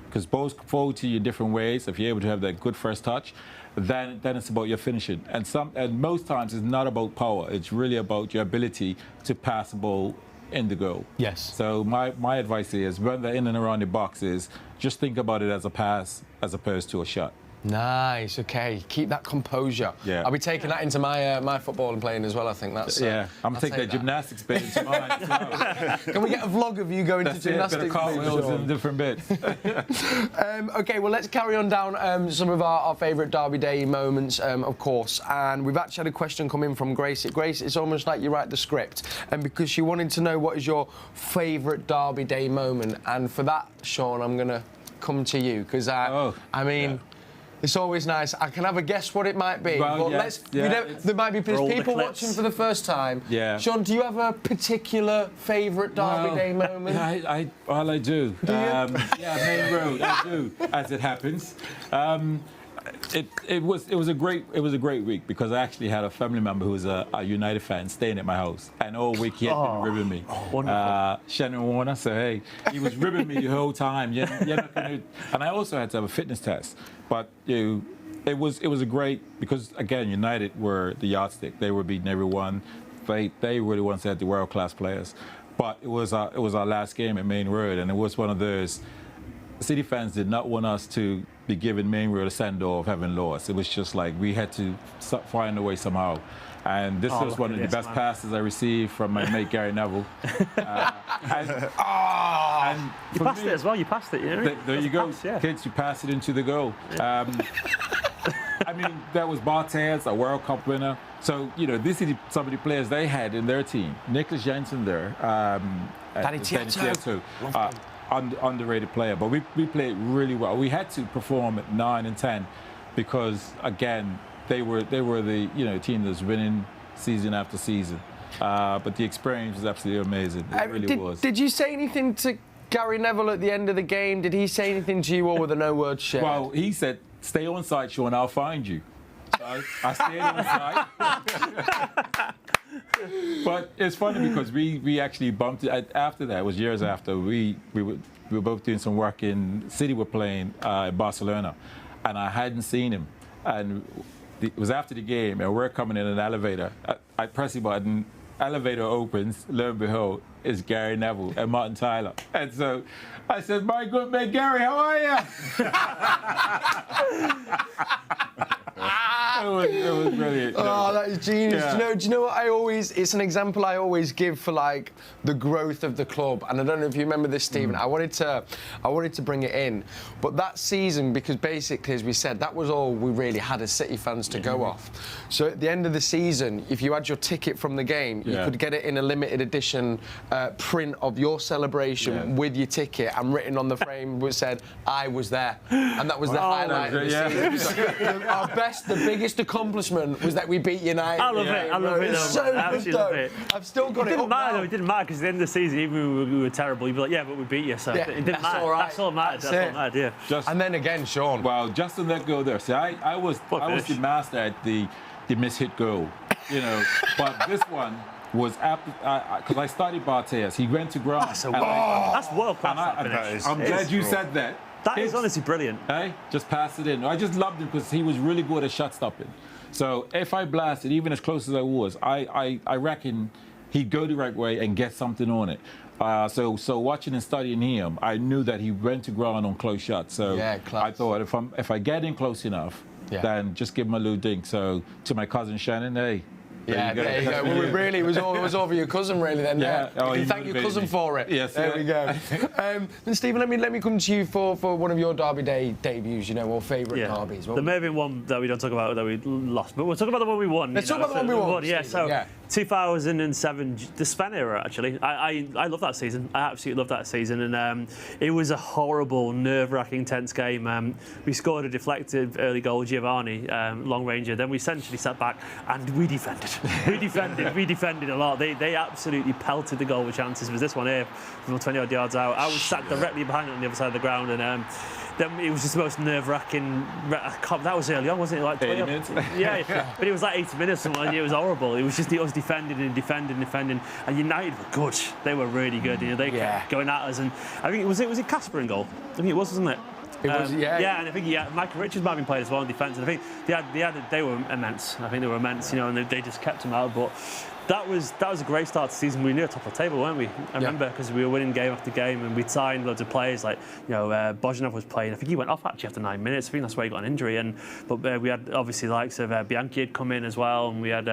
because balls forward to you in different ways. If you're able to have that good first touch, then it's about your finishing. And most times it's not about power. It's really about your ability to pass the ball in the goal. Yes. So my advice is when they're in and around the boxes, just think about it as a pass as opposed to a shot. Nice. Okay, keep that composure. Yeah. I'll be taking that into my football and playing as well. I think that's. Yeah, I'm I'll taking take that gymnastics bit into mine as well. Can we get a vlog of you going That's to gymnastics? bit of cartwheels Shaun? and different bits. Okay, well, let's carry on down some of our favourite Derby Day moments, of course. And we've actually had a question come in from Grace. Grace, it's almost like you write the script. And because she wanted to know what is your favourite Derby Day moment. And for that, Shaun, I'm going to come to you. Because, it's always nice. I can have a guess what it might be. Well, but yes, there might be Roll the people clips. watching for the first time. Yeah. Shaun, do you have a particular favourite Derby Day moment? I do. Main Road, I do, as it happens. It was a great week because I actually had a family member who was a United fan staying at my house, and all week he had been ribbing me. Shannon Warner, so hey, he was ribbing me the whole time. You're not gonna, and I also had to have a fitness test, but it was a great, because again United were the yardstick. They were beating everyone. They were the ones that had the world-class players. But it was our last game at Main Road, and it was one of those. City fans did not want us to be giving Main Road a send-off having lost. It was just like we had to find a way somehow. And this was one of the best passes I received from my mate Gary Neville. And you passed it as well. You passed it. You know? There you go, pass, yeah. Kids. You pass it into the goal. I mean, that was Barthez, a World Cup winner. So these are some of the players they had in their team. Nicholas Jensen there. Danny Tieto. Underrated player, but we played really well. We had to perform at 9 and 10 because again they were the team that was winning season after season. But the experience was absolutely amazing. It really was. Did you say anything to Gary Neville at the end of the game? Did he say anything to you, or were there no words shared? Well, he said, "Stay on side, Shaun. I'll find you." So I stayed on side. But it's funny because we actually bumped it after that. It was years after we were both doing some work in City. Were playing in Barcelona, and I hadn't seen him. And it was after the game, and we're coming in an elevator. I press the button, elevator opens. Lo and behold, it's Gary Neville and Martin Tyler. And so I said, "My good mate Gary, how are you?" It was brilliant. Oh, that is genius. Yeah. Do you know what it's an example I always give for like the growth of the club. And I don't know if you remember this, Stephen. I wanted to bring it in. But that season, because basically, as we said, that was all we really had as City fans to go off. So at the end of the season, if you had your ticket from the game, you could get it in a limited edition print of your celebration with your ticket, and written on the frame which said, "I was there." And that was the highlight of the season. The biggest accomplishment was that we beat United. I love it. I love it. It's so I absolutely good, love though. it. I've still got It it didn't up matter, now. though. It didn't matter because at the end of the season, even if we were terrible, you'd be like, yeah, but we beat you. So Yeah, it didn't that's matter. all right. That's all that mattered. That's That's all it. that mattered, yeah. And then again, Shaun. Well, just on that goal there. See, I was the master at the mishit goal, But this one was after because I started Barthez. He went to ground. That's world class. I'm glad you said that. That is honestly brilliant. Hey, just pass it in. I just loved him because he was really good at shot stopping. So if I blasted, even as close as I was, I reckon he'd go the right way and get something on it. So watching and studying him, I knew that he went to ground on close shots. So I thought if I get in close enough, then just give him a little dink. So to my cousin Shannon, hey. There you go. Well, really, it was all for your cousin, really. Then, Yeah. You can thank your cousin for it. Yes. There we go. Then, Stephen, let me come to you for one of your Derby Day debuts. Or favourite derbies. There may have been one that we don't talk about that we lost, but we'll talk about the one we won. Let's talk about the one we won. Yeah. So 2007, the Sven era, actually. I love that season. I absolutely love that season. And it was a horrible, nerve-wracking, tense game. We scored a deflected early goal, Giovanni, long ranger. Then we essentially sat back and we defended. We defended a lot. They absolutely pelted the goal with chances. It was this one here from 20-odd yards out. I was sat directly behind it on the other side of the ground. And then it was just the most nerve-wracking. That was early on, wasn't it? Like 80 minutes? Yeah, but it was like 80 minutes. And it was horrible. It was just us defending. And United were good. They were really good. They kept going at us. And I think was it Casper in goal? I think it was, wasn't it? It was, yeah. And I think Michael Richards might have been playing as well in defence. And I think they were immense. I think they were immense, and they just kept them out. But that was a great start to the season. We were near the top of the table, weren't we? I remember, because we were winning game after game, and we'd signed loads of players. Like, Bozhanov was playing. I think he went off actually after 9 minutes. I think that's where he got an injury. But we had obviously the likes of Bianchi had come in as well, and we had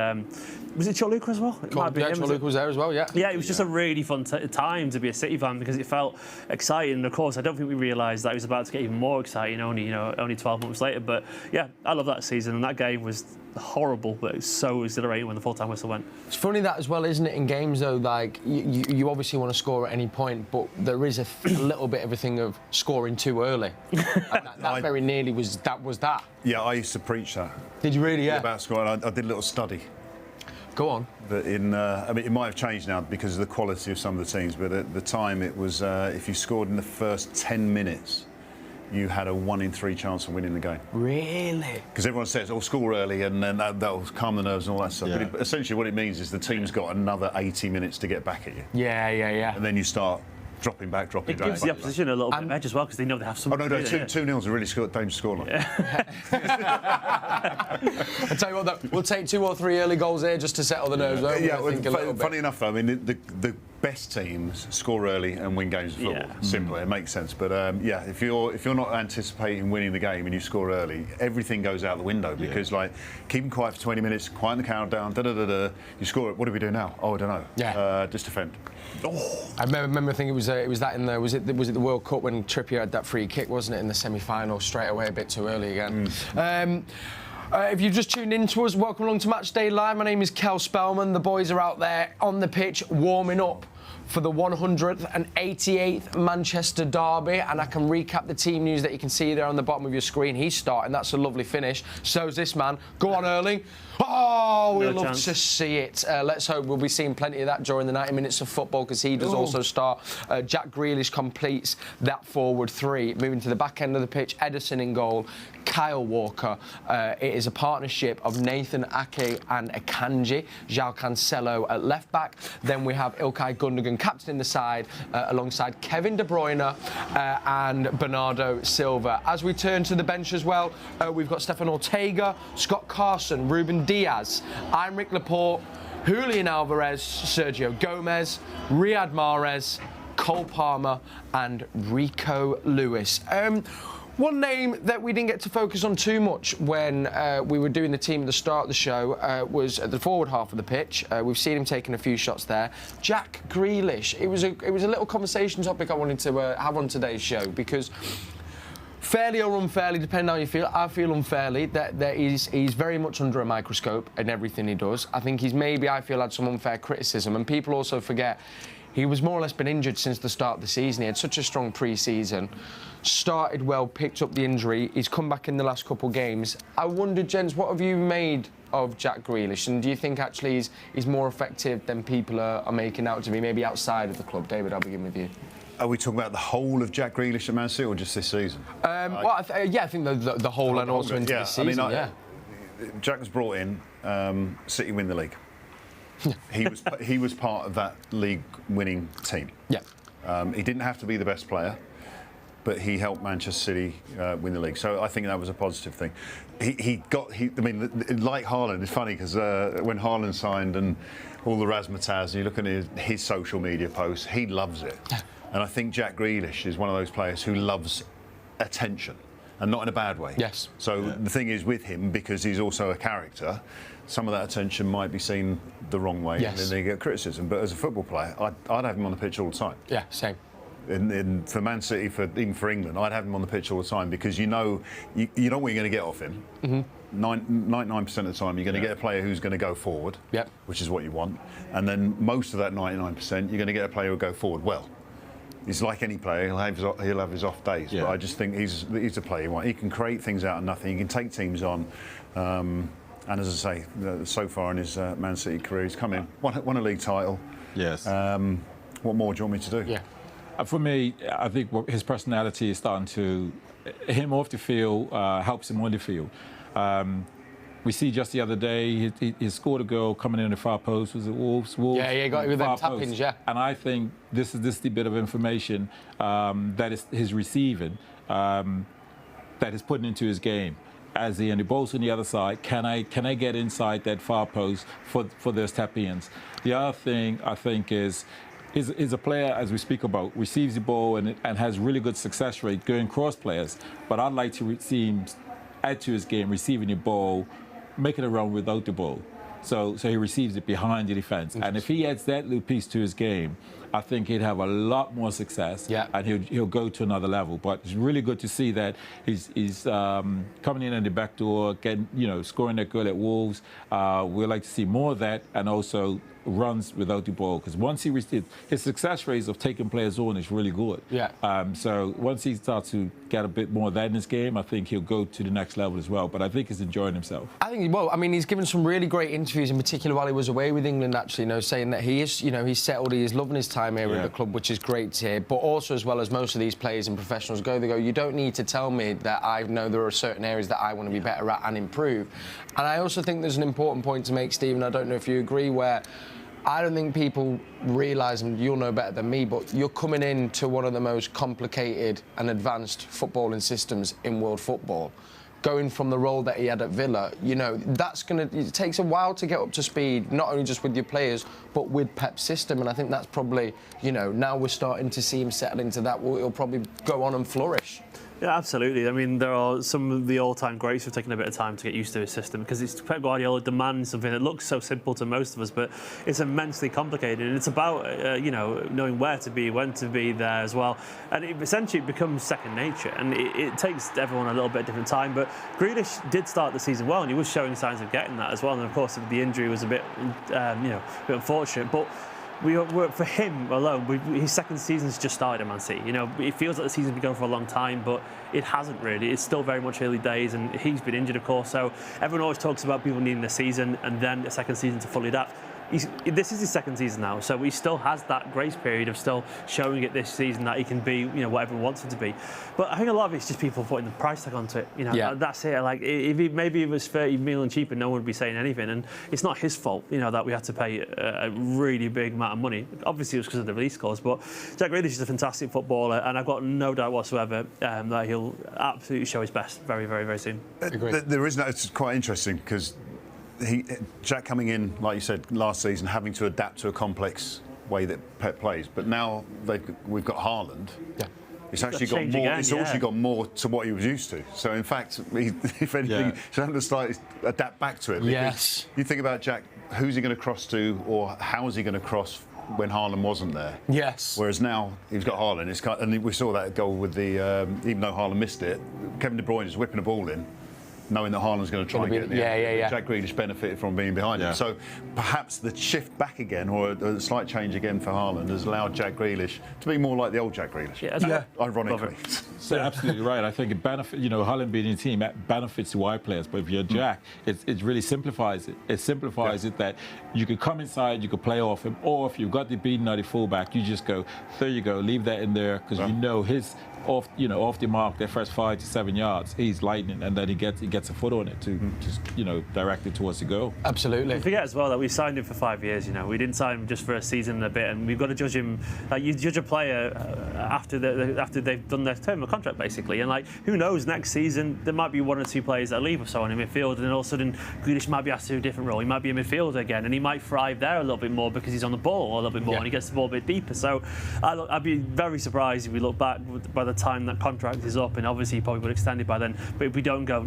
was it Choluka as well? Choluka was there as well. Yeah. Yeah, it was just a really fun time to be a City fan, because it felt exciting. And of course, I don't think we realised that it was about to get even more exciting. Only 12 months later. But yeah, I love that season, and that game was horrible, but it was so exhilarating when the full-time whistle went. It's funny that as well, isn't it, in games though, like you obviously want to score at any point, but there is a little bit of a thing of scoring too early. And that very nearly was that. Yeah, I used to preach that. Did you really? Yeah. About scoring. I did a little study. Go on. But I mean, it might have changed now because of the quality of some of the teams, but at the time it was if you scored in the first 10 minutes, you had a 1 in 3 chance of winning the game. Really? Because everyone says, score early and then that'll calm the nerves and all that stuff. Yeah. But essentially what it means is the team's got another 80 minutes to get back at you. Yeah. And then you start dropping back. It gives the opposition a little bit of edge as well, because they know they have some. 2-0's a really dangerous scoreline. I tell you what, though, we'll take 2 or 3 early goals here just to settle the nerves. Funny enough, though, I mean, the best teams score early and win games of football. Yeah. Simple, it makes sense. But if you're not anticipating winning the game and you score early, everything goes out the window, because like keeping quiet for 20 minutes, quiet the countdown, you score it. What do we do now? I don't know. Yeah. Just defend. I remember thinking it was that in the was it the World Cup when Trippier had that free kick, wasn't it, in the semi-final straight away a bit too early again. If you've just tuned in to us, welcome along to Matchday Live. My name is Kel Spellman. The boys are out there on the pitch warming up for the 188th Manchester derby, and I can recap the team news that you can see there on the bottom of your screen. He's starting. That's a lovely finish. So's this man. Go on, Erling. Oh, we'd love to see it. Let's hope we'll be seeing plenty of that during the 90 minutes of football, because he does also start. Jack Grealish completes that forward 3. Moving to the back end of the pitch, Ederson in goal, Kyle Walker. It is a partnership of Nathan Ake and Akanji. Joao Cancelo at left back. Then we have Ilkay Gundogan captaining the side alongside Kevin De Bruyne and Bernardo Silva. As we turn to the bench as well, we've got Stefan Ortega, Scott Carson, Ruben Diaz, Aymeric Laporte, Julian Alvarez, Sergio Gomez, Riyad Mahrez, Cole Palmer and Rico Lewis. One name that we didn't get to focus on too much when we were doing the team at the start of the show was at the forward half of the pitch. We've seen him taking a few shots there. Jack Grealish. It was a little conversation topic I wanted to have on today's show, because fairly or unfairly, depending on how you feel, I feel unfairly that he's very much under a microscope in everything he does. I think I feel had some unfair criticism, and people also forget he was more or less been injured since the start of the season. He had such a strong pre-season, started well, picked up the injury. He's come back in the last couple of games. I wonder, gents, what have you made of Jack Grealish? And do you think actually he's more effective than people are making out to be, maybe outside of the club? David, I'll begin with you. Are we talking about the whole of Jack Grealish at Man City or just this season? I think the whole and also into this season. Jack was brought in, City win the league. He was part of that league-winning team. Yeah. He didn't have to be the best player, but he helped Manchester City win the league. So I think that was a positive thing. Like Haaland, it's funny because when Haaland signed and all the razzmatazz, you look at his social media posts, he loves it. And I think Jack Grealish is one of those players who loves attention, and not in a bad way. Yes. So the thing is with him, because he's also a character, some of that attention might be seen the wrong way, and then they get criticism. But as a football player, I'd have him on the pitch all the time. Yeah, same. For Man City, even for England, I'd have him on the pitch all the time, because you know what you're going to get off him. Mm-hmm. 99% of the time, you're going to get a player who's going to go forward, which is what you want. And then most of that 99%, you're going to get a player who'll go forward well. He's like any player, he'll have his off days. But I just think he's a player you want. He can create things out of nothing. He can take teams on. And as I say, so far in his Man City career, he's come in, won a league title. Yes. What more do you want me to do? Yeah. For me, I think his personality is starting to... Him off the field helps him on the field. We see just the other day, he scored a goal coming in the far post. Was it Wolves? Yeah, he got it with them tap-ins, yeah. And I think this is the bit of information that is his receiving, that is putting into his game. As the balls on the other side, can I get inside that far post for those tap-ins? The other thing I think is a player, as we speak about, receives the ball and has really good success rate going cross players. But I'd like to see him add to his game, receiving the ball, making a run without the ball. So he receives it behind the defence. And if he adds that little piece to his game, I think he'd have a lot more success, and he'll go to another level. But it's really good to see that he's coming in at the back door, getting, scoring that goal at Wolves. We'd like to see more of that, and also runs without the ball, because once he receives his success rates of taking players on is really good. So once he starts to get a bit more of that in his game, I think he'll go to the next level as well. But I think he's enjoying himself. I think, he's given some really great interviews, in particular while he was away with England, actually, saying that he is, he's settled, he is loving his time here at the club, which is great to hear. But also, as well as most of these players and professionals go, you don't need to tell me that I know there are certain areas that I want to be better at and improve. And I also think there's an important point to make, Stephen, I don't know if you agree, where I don't think people realise, and you'll know better than me, but you're coming into one of the most complicated and advanced footballing systems in world football. Going from the role that he had at Villa, it takes a while to get up to speed, not only just with your players, but with Pep's system. And I think that's probably, now we're starting to see him settle into that. He'll probably go on and flourish. Yeah, absolutely. I mean, there are some of the all-time greats who've taken a bit of time to get used to his system, because it's Pep Guardiola demands something that looks so simple to most of us, but it's immensely complicated, and it's about knowing where to be, when to be there as well, and it essentially becomes second nature, and it takes everyone a little bit different time. But Grealish did start the season well, and he was showing signs of getting that as well. And of course, the injury was a bit, a bit unfortunate, but. For him alone, his second season's just started at Man City. It feels like the season's been going for a long time, but it hasn't really. It's still very much early days, and he's been injured, of course. So everyone always talks about people needing a season and then a second season to fully adapt. This is his second season now, so he still has that grace period of still showing it this season that he can be, what everyone wants him to be. But I think a lot of it's just people putting the price tag onto it. That's it. Like, maybe it was 30 million cheaper, no one would be saying anything, and it's not his fault, that we had to pay a really big amount of money. Obviously, it was because of the release clause, but Jack Grealish is a fantastic footballer, and I've got no doubt whatsoever that he'll absolutely show his best very, very, very soon. It's quite interesting because. Jack coming in, like you said, last season, having to adapt to a complex way that Pep plays. But now we've got Haaland. Yeah. It's actually got more. Also got more to what he was used to. So in fact, if anything, he's having to start adapt back to it. Yes. You think about Jack, who's he going to cross to, or how is he going to cross when Haaland wasn't there? Yes. Whereas now he's got Haaland. And we saw that goal with the even though Haaland missed it, Kevin De Bruyne is whipping the ball in, knowing that Haaland's going to try and get in there. Jack Grealish benefited from being behind him. So perhaps the shift back again, or a slight change again for Haaland, has allowed Jack Grealish to be more like the old Jack Grealish. Ironically. So absolutely right. I think it benefits, Haaland being in the team, that benefits the wide players. But if you're Jack, it really simplifies it. It simplifies it that you could come inside, you could play off him, or if you've got the beating out the fullback, you just go, there you go, leave that in there, because his off the mark, their first 5 to 7 yards, he's lightning, and then he gets a foot on it to just direct it towar's the goal. Absolutely. Don't forget as well that we signed him for 5 years. We didn't sign him just for a season and a bit, and we've got to judge him. You judge a player after they've done their term of contract, basically. And who knows, next season there might be 1 or 2 players that leave or so on in midfield, and then all of a sudden Grealish might be asked to do a different role. He might be a midfielder again, and he might thrive there a little bit more because he's on the ball a little bit more and he gets the ball a bit deeper. So I'd be very surprised if we look back by the time that contract is up, and obviously he probably would extend it by then, but if we don't go,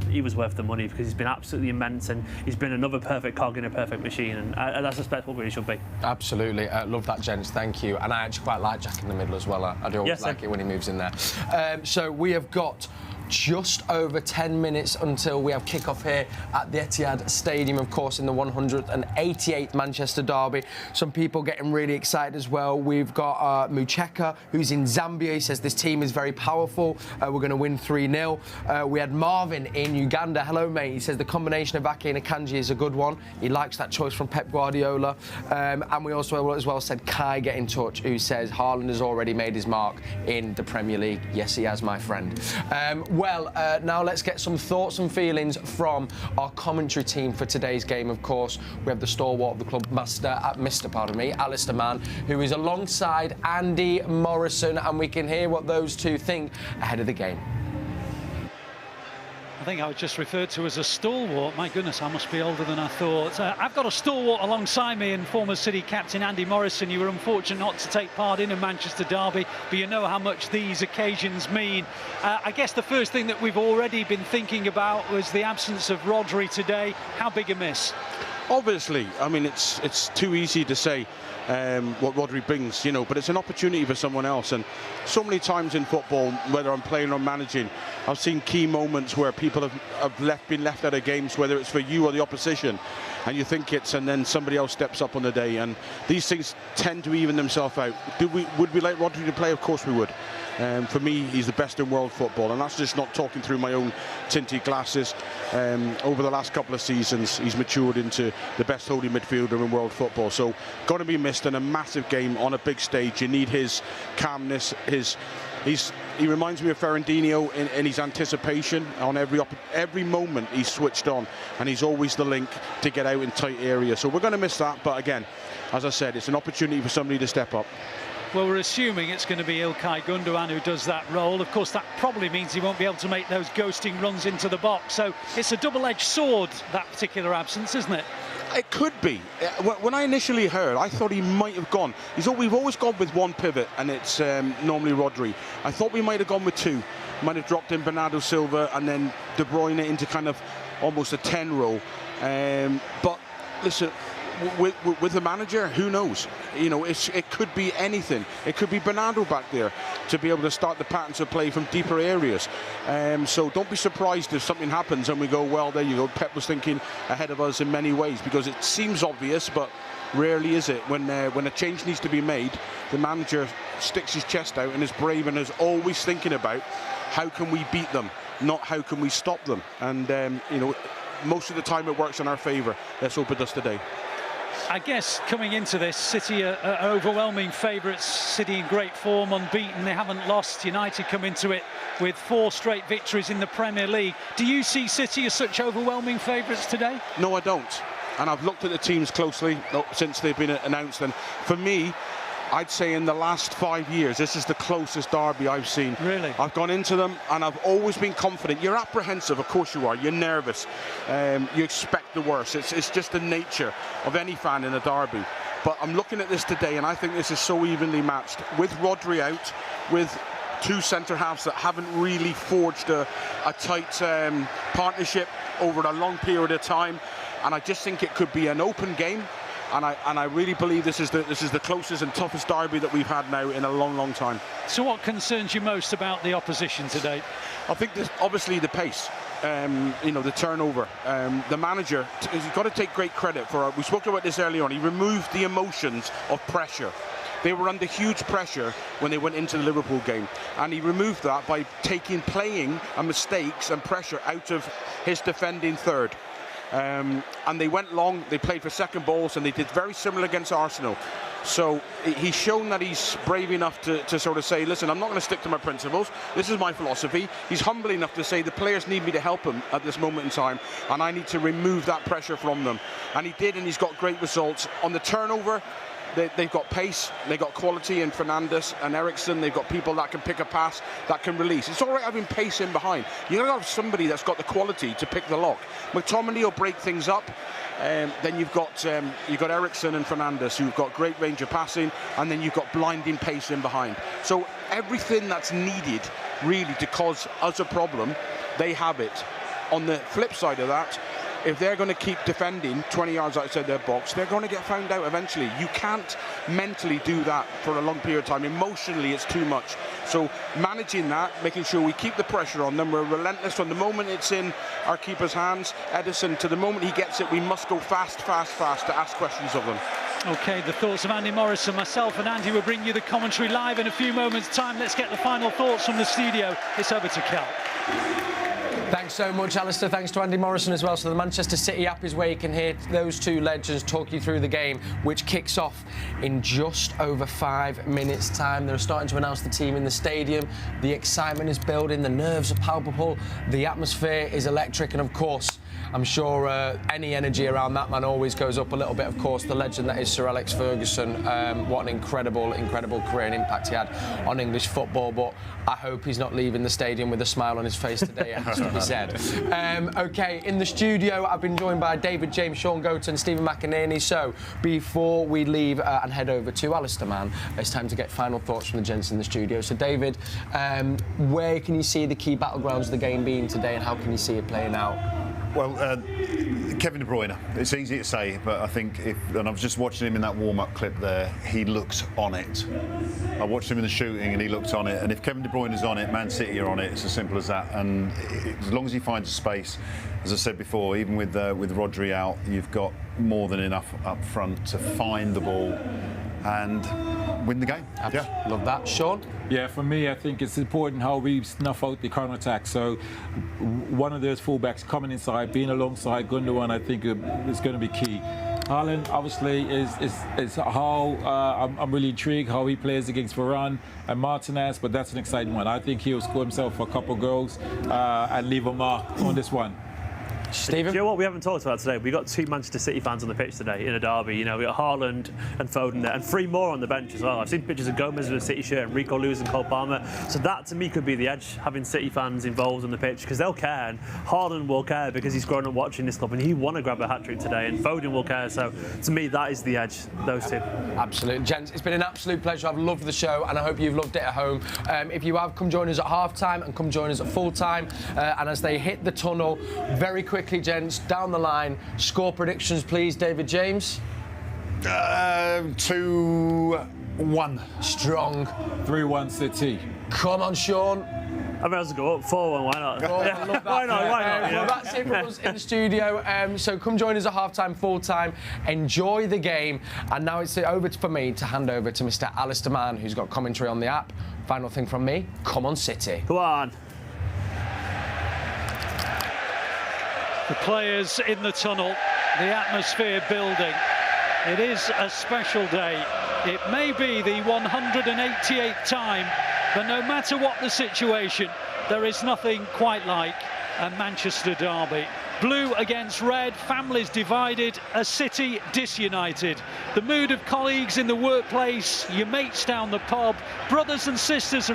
he was worth the money, because he's been absolutely immense, and he's been another perfect cog in a perfect machine, and I suspect what really should be. Absolutely. Love that, gents, thank you. And I actually quite like Jack in the middle as well. I do always like it when he moves in there. So we have got just over 10 minutes until we have kick-off here at the Etihad Stadium, of course, in the 188th Manchester derby. Some people getting really excited as well. We've got Mucheka, who's in Zambia. He says this team is very powerful. We're going to win 3-0. We had Marvin in Uganda. Hello, mate. He says the combination of Ake and Akanji is a good one. He likes that choice from Pep Guardiola. And we also as well said Kai get in touch, who says Haaland has already made his mark in the Premier League. Yes, he has, my friend. Now let's get some thoughts and feelings from our commentary team for today's game. Of course, we have the stalwart of the club, Mr. Alistair Mann, who is alongside Andy Morrison, and we can hear what those two think ahead of the game. I think I was just referred to as a stalwart. My goodness, I must be older than I thought. I've got a stalwart alongside me and former City captain Andy Morrison. You were unfortunate not to take part in a Manchester derby, but you know how much these occasions mean. I guess the first thing that we've already been thinking about was the absence of Rodri today. How big a miss? Obviously, I mean, it's too easy to say what Rodri brings, but it's an opportunity for someone else. And so many times in football, whether I'm playing or managing, I've seen key moments where people have been left out of games, whether it's for you or the opposition, and you think and then somebody else steps up on the day, and these things tend to even themselves out. Would we like Rodri to play? Of course we would. For me, he's the best in world football, and that's just not talking through my own tinted glasses. Over the last couple of seasons, he's matured into the best holding midfielder in world football. So, got to be missed in a massive game on a big stage. You need his calmness, he reminds me of Ferrandinho in his anticipation. On every moment he's switched on, and he's always the link to get out in tight areas. So we're going to miss that, but again, as I said, it's an opportunity for somebody to step up. Well, we're assuming it's going to be İlkay Gündoğan who does that role. Of course, that probably means he won't be able to make those ghosting runs into the box. So it's a double-edged sword, that particular absence, isn't it? It could be. When I initially heard, I thought he might have gone. We've always gone with one pivot, and it's normally Rodri. I thought we might have gone with two. Might have dropped in Bernardo Silva and then De Bruyne into kind of almost a 10 role. But listen, with the manager, who knows? It could be anything. It could be Bernardo back there to be able to start the patterns of play from deeper areas. So don't be surprised if something happens and we go, well, there you go. Pep was thinking ahead of us in many ways, because it seems obvious, but rarely is it. When a change needs to be made, the manager sticks his chest out and is brave and is always thinking about how can we beat them, not how can we stop them. And most of the time it works in our favour. Let's hope it does today. I guess coming into this, City are overwhelming favourites. City in great form, unbeaten. They haven't lost. United come into it with 4 straight victories in the Premier League. Do you see City as such overwhelming favourites today? No, I don't. And I've looked at the teams closely since they've been announced. And for me, I'd say in the last 5 years, this is the closest derby I've seen. Really? I've gone into them and I've always been confident. You're apprehensive, of course you are. You're nervous. You expect the worst. It's just the nature of any fan in a derby. But I'm looking at this today and I think this is so evenly matched. With Rodri out, with 2 centre-halves that haven't really forged a tight partnership over a long period of time. And I just think it could be an open game. And I really believe this is the closest and toughest derby that we've had now in a long, long time. So what concerns you most about the opposition today? I think obviously the pace, the turnover. The manager, he's got to take great credit for. We spoke about this earlier on. He removed the emotions of pressure. They were under huge pressure when they went into the Liverpool game, and he removed that by playing and mistakes and pressure out of his defending third. And they went long, they played for second balls, and they did very similar against Arsenal. So he's shown that he's brave enough to sort of say, listen, I'm not going to stick to my principles. This is my philosophy. He's humble enough to say the players need me to help him at this moment in time, and I need to remove that pressure from them. And he did, and he's got great results. On the turnover, they've got pace, they've got quality in Fernandes and Eriksen. They've got people that can pick a pass, that can release. It's all right having pace in behind. You've got to have somebody that's got the quality to pick the lock. McTominay will break things up. Then you've got Eriksen and Fernandes, who've got great range of passing, and then you've got blinding pace in behind. So everything that's needed really to cause us a problem, they have it. On the flip side of that, if they're going to keep defending 20 yards outside their box, they're going to get found out eventually. You can't mentally do that for a long period of time. Emotionally, it's too much. So managing that, making sure we keep the pressure on them, we're relentless from the moment it's in our keeper's hands. Edison, to the moment he gets it, we must go fast to ask questions of them. OK, the thoughts of Andy Morrison. Myself and Andy will bring you the commentary live in a few moments' time. Let's get the final thoughts from the studio. It's over to Kel. Thanks so much, Alistair. Thanks to Andy Morrison as well. So the Manchester City app is where you can hear those two legends talk you through the game, which kicks off in just over 5 minutes' time. They're starting to announce the team in the stadium. The excitement is building. The nerves are palpable. The atmosphere is electric. And, of course, I'm sure any energy around that man always goes up a little bit. Of course, the legend that is Sir Alex Ferguson. What an incredible career and impact he had on English football. But I hope he's not leaving the stadium with a smile on his face today. It has to be said. OK, in the studio, I've been joined by David James, Shaun and Stephen McInerney. So before we leave and head over to Alistair, Mann, it's time to get final thoughts from the gents in the studio. So, David, where can you see the key battlegrounds of the game being today, and how can you see it playing out? Well, Kevin De Bruyne, it's easy to say, but I think and I was just watching him in that warm-up clip there, he looks on it. I watched him in the shooting and he looked on it, and if Kevin De Bruyne is on it, Man City are on it. It's as simple as that, and as long as he finds a space, as I said before, even with Rodri out, you've got more than enough up front to find the ball and win the game. Yeah, love that. Shaun? Yeah, for me, I think it's important how we snuff out the counter-attack. So one of those fullbacks coming inside, being alongside Gundogan, I think is going to be key. Haaland, obviously, is how I'm really intrigued how he plays against Varane and Martinez, but that's an exciting one. I think he'll score himself a couple of goals and leave a mark on this one. Stephen? Do you know what we haven't talked about today? We've got 2 Manchester City fans on the pitch today in a derby. You know, we've got Haaland and Foden there, and 3 more on the bench as well. I've seen pictures of Gomez with a City shirt, and Rico Lewis and Cole Palmer. So that, to me, could be the edge, having City fans involved on the pitch, because they'll care, and Haaland will care because he's grown up watching this club, and he want to grab a hat-trick today, and Foden will care. So, to me, that is the edge, those 2. Absolutely. Gents, it's been an absolute pleasure. I've loved the show, and I hope you've loved it at home. If you have, come join us at half-time and come join us at full-time. And as they hit the tunnel, very quickly, gents, down the line, score predictions, please, David James. 2-1. Strong. 3-1 City. Come on, Shaun. I may as well go up 4-1, why not? Oh, I love that. Why not? Well, that's it for us in the studio. So come join us at half-time, full-time. Enjoy the game. And now it's over for me to hand over to Mr. Alistair Mann, who's got commentary on the app. Final thing from me, come on, City. Go on. The players in the tunnel, the atmosphere building. It is a special day. It may be the 188th time, but no matter what the situation, there is nothing quite like a Manchester derby. Blue against red, families divided, a city disunited. The mood of colleagues in the workplace, your mates down the pub, brothers and sisters